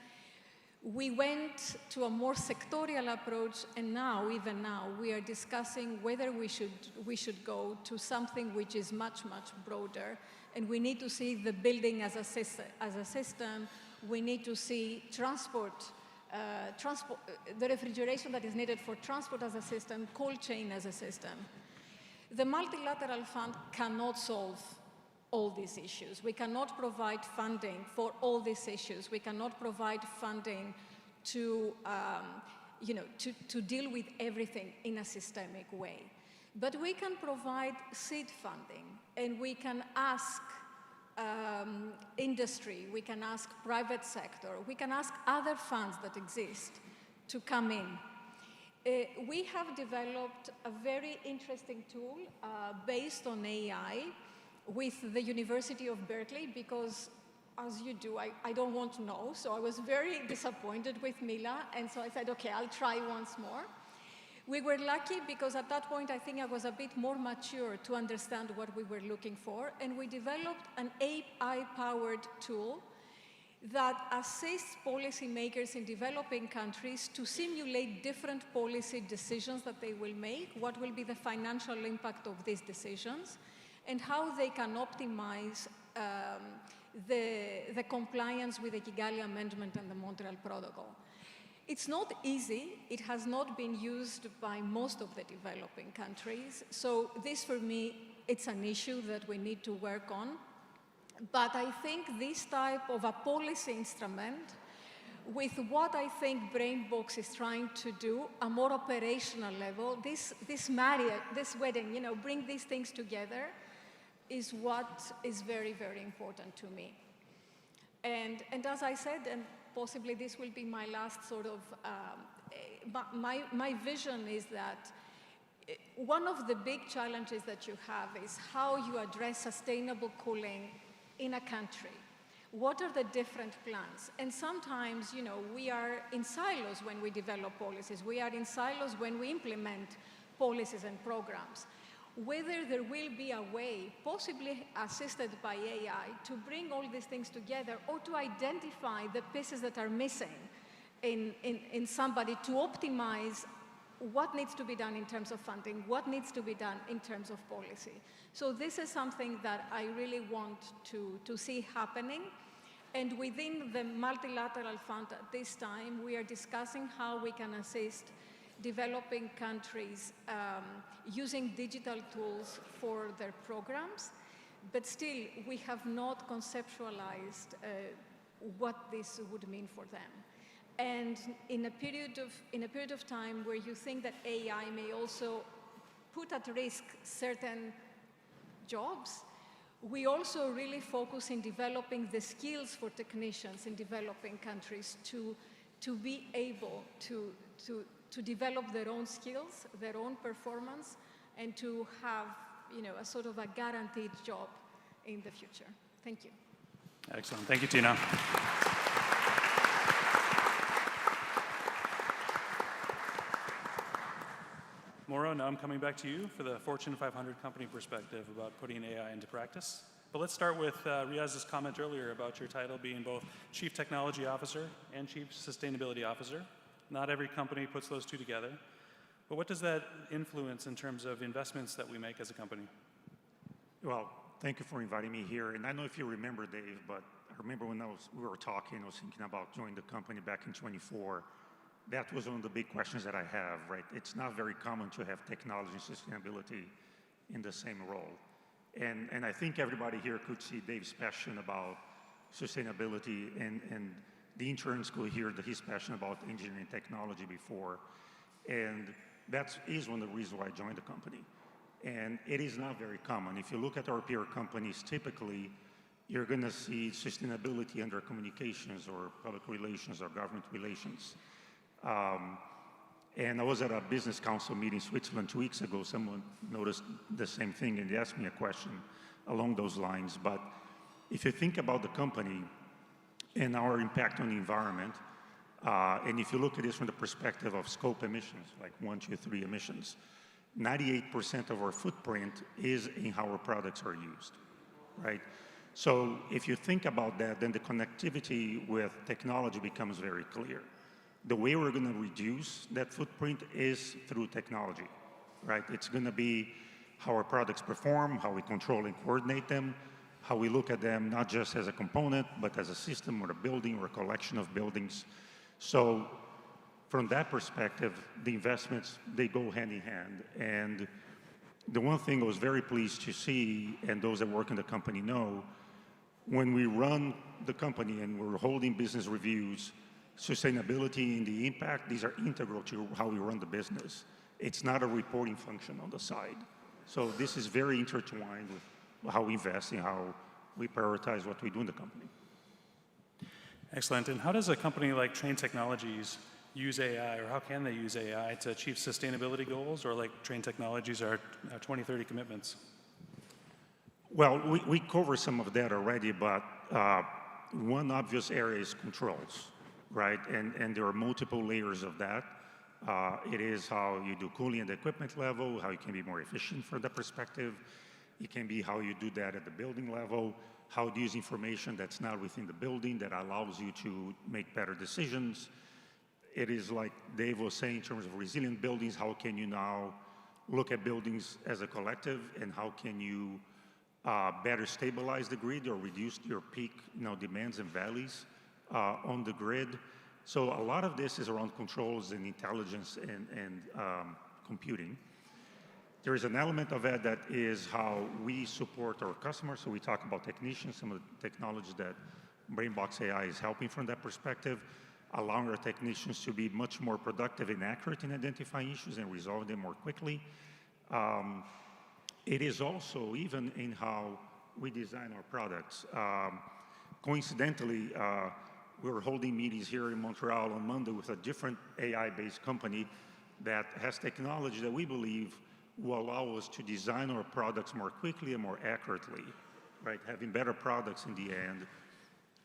[SPEAKER 8] We went to a more sectorial approach, and now, even now, we are discussing whether we should go to something which is much, much broader. And we need to see the building as a system. We need to see the refrigeration that is needed for transport as a system, cold chain as a system. The Multilateral Fund cannot solve all these issues. We cannot provide funding for all these issues. We cannot provide funding to deal with everything in a systemic way. But we can provide seed funding, and we can ask industry, we can ask private sector, we can ask other funds that exist to come in. We have developed a very interesting tool based on AI with the University of Berkeley, because as you do, I don't want to know, so I was very disappointed with Mila, and so I said, okay, I'll try once more. We were lucky because at that point, I think I was a bit more mature to understand what we were looking for, and we developed an AI-powered tool that assists policymakers in developing countries to simulate different policy decisions that they will make, what will be the financial impact of these decisions, and how they can optimize the compliance with the Kigali Amendment and the Montreal Protocol. It's not easy. It has not been used by most of the developing countries. So this, for me, it's an issue that we need to work on. But I think this type of a policy instrument, with what I think BrainBox is trying to do, a more operational level, this marriage, this wedding, you know, bring these things together, is what is very, very important to me. And as I said, and possibly this will be my last sort of, my vision is that one of the big challenges that you have is how you address sustainable cooling in a country. What are the different plans? And sometimes, you know, we are in silos when we develop policies. We are in silos when we implement policies and programs. Whether there will be a way, possibly assisted by AI, to bring all these things together or to identify the pieces that are missing in somebody to optimize what needs to be done in terms of funding, what needs to be done in terms of policy. So this is something that I really want to see happening. And within the multilateral fund at this time, we are discussing how we can assist developing countries using digital tools for their programs. But still, we have not conceptualized what this would mean for them. And in a period of time where you think that AI may also put at risk certain jobs, we also really focus in developing the skills for technicians in developing countries to be able to develop their own skills, their own performance, and to have, you know, a sort of a guaranteed job in the future. Thank you.
[SPEAKER 5] Excellent. Thank you, Tina. Mauro, now I'm coming back to you for the Fortune 500 company perspective about putting AI into practice. But let's start with Riaz's comment earlier about your title being both Chief Technology Officer and Chief Sustainability Officer. Not every company puts those two together. But what does that influence in terms of investments that we make as a company?
[SPEAKER 9] Well, thank you for inviting me here. And I don't know if you remember, Dave, but I remember when we were talking, I was thinking about joining the company back in 24. That was one of the big questions that I have, right? It's not very common to have technology and sustainability in the same role. And I think everybody here could see Dave's passion about sustainability, and the interns could hear that he's passionate about engineering technology before. And that is one of the reasons why I joined the company. And it is not very common. If you look at our peer companies, typically, you're going to see sustainability under communications or public relations or government relations. And I was at a business council meeting in Switzerland 2 weeks ago. Someone noticed the same thing, and they asked me a question along those lines. But if you think about the company and our impact on the environment, and if you look at this from the perspective of scope emissions, like 1, 2, 3 emissions, 98% of our footprint is in how our products are used, right? So if you think about that, then the connectivity with technology becomes very clear. The way we're going to reduce that footprint is through technology, right? It's going to be how our products perform, how we control and coordinate them, how we look at them not just as a component, but as a system or a building or a collection of buildings. So from that perspective, the investments, they go hand in hand. And the one thing I was very pleased to see, and those that work in the company know, when we run the company and we're holding business reviews, sustainability and the impact, these are integral to how we run the business. It's not a reporting function on the side. So this is very intertwined with how we invest and how we prioritize what we do in the company.
[SPEAKER 5] Excellent. And how does a company like Trane Technologies use AI, or how can they use AI to achieve sustainability goals, or like Trane Technologies, our 2030 commitments?
[SPEAKER 9] Well, we cover some of that already, but one obvious area is controls, right? And there are multiple layers of that. It is how you do cooling at the equipment level, how you can be more efficient from that perspective. It can be how you do that at the building level, how to use information that's not within the building that allows you to make better decisions. It is like Dave was saying in terms of resilient buildings, how can you now look at buildings as a collective, and how can you better stabilize the grid or reduce your peak demands and valleys on the grid. So a lot of this is around controls and intelligence and computing. There is an element of that that is how we support our customers. So we talk about technicians, some of the technologies that BrainBox AI is helping from that perspective, allowing our technicians to be much more productive and accurate in identifying issues and resolving them more quickly. It is also even in how we design our products. Coincidentally, we were holding meetings here in Montreal on Monday with a different AI-based company that has technology that we believe will allow us to design our products more quickly and more accurately, right? Having better products in the end,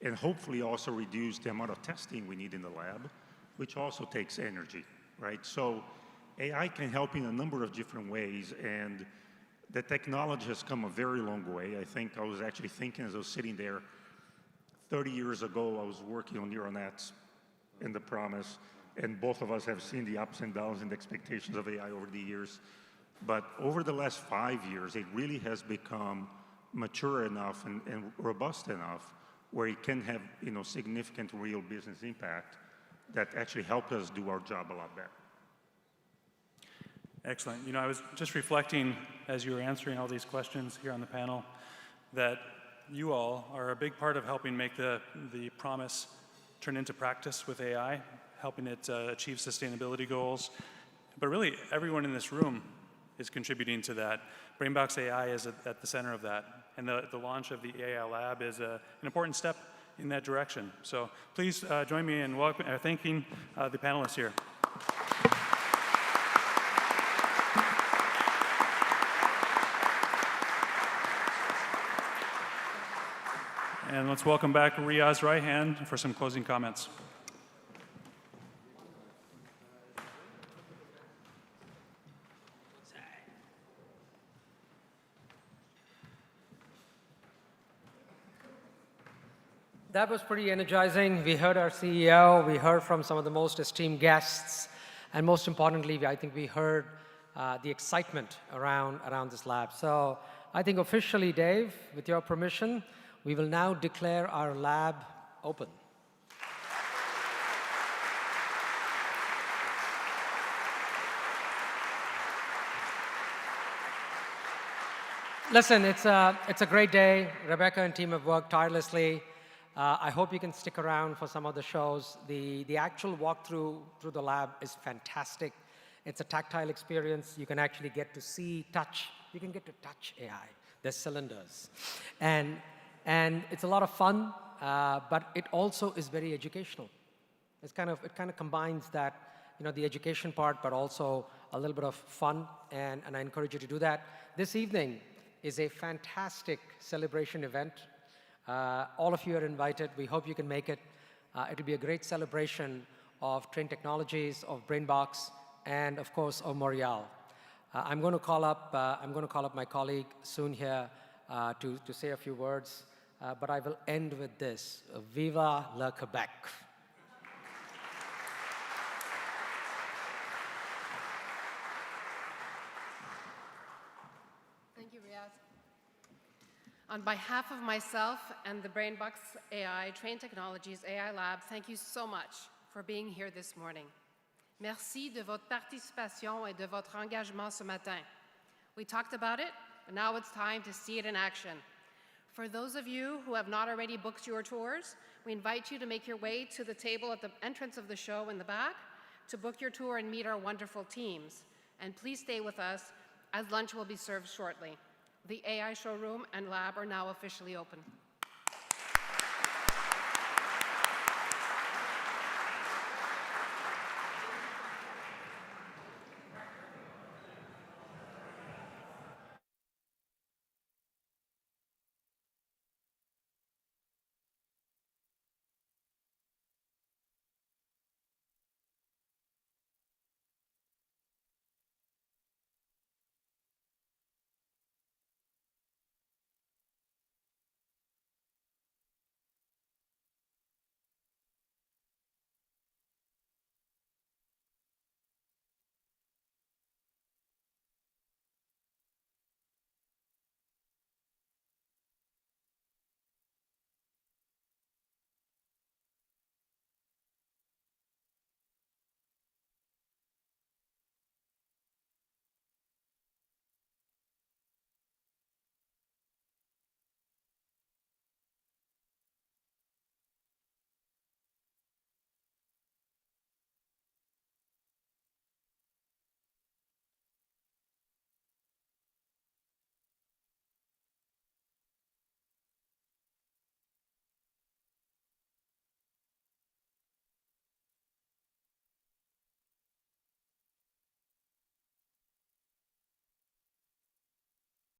[SPEAKER 9] and hopefully also reduce the amount of testing we need in the lab, which also takes energy, right? So AI can help in a number of different ways, and the technology has come a very long way. I think I was actually thinking as I was sitting there, 30 years ago, I was working on neural nets in the promise, and both of us have seen the ups and downs and the expectations of AI over the years. But over the last 5 years, it really has become mature enough and robust enough where it can have significant real business impact that actually help us do our job a lot better.
[SPEAKER 5] Excellent. I was just reflecting as you were answering all these questions here on the panel that you all are a big part of helping make the promise turn into practice with AI, helping it achieve sustainability goals. But really, everyone in this room is contributing to that. BrainBox AI is at the center of that. And the launch of the AI Lab is an important step in that direction. So please join me in thanking the panelists here. And let's welcome back Riaz Rahan for some closing comments.
[SPEAKER 3] That was pretty energizing. We heard our CEO, we heard from some of the most esteemed guests, and most importantly, I think we heard the excitement around this lab. So I think officially, Dave, with your permission, we will now declare our lab open. Listen, it's a great day. Rebecca and team have worked tirelessly. I hope you can stick around for some of the shows. The actual walkthrough through the lab is fantastic. It's a tactile experience. You can actually get to see, touch. You can get to touch AI. There's cylinders. And it's a lot of fun, but it also is very educational. It kind of combines that, the education part, but also a little bit of fun, and I encourage you to do that. This evening is a fantastic celebration event. All of you are invited. We hope you can make it. It'll be a great celebration of Trane Technologies, of BrainBox, and of course of Montreal. I'm going to call up my colleague soon here to say a few words. But I will end with this. Viva le Quebec.
[SPEAKER 2] Thank you, Riaz. On behalf of myself and the BrainBox AI, Trane Technologies AI Lab, thank you so much for being here this morning. Merci de votre participation et de votre engagement ce matin. We talked about it, but now it's time to see it in action. For those of you who have not already booked your tours, we invite you to make your way to the table at the entrance of the show in the back to book your tour and meet our wonderful teams. And please stay with us as lunch will be served shortly. The AI showroom and lab are now officially open.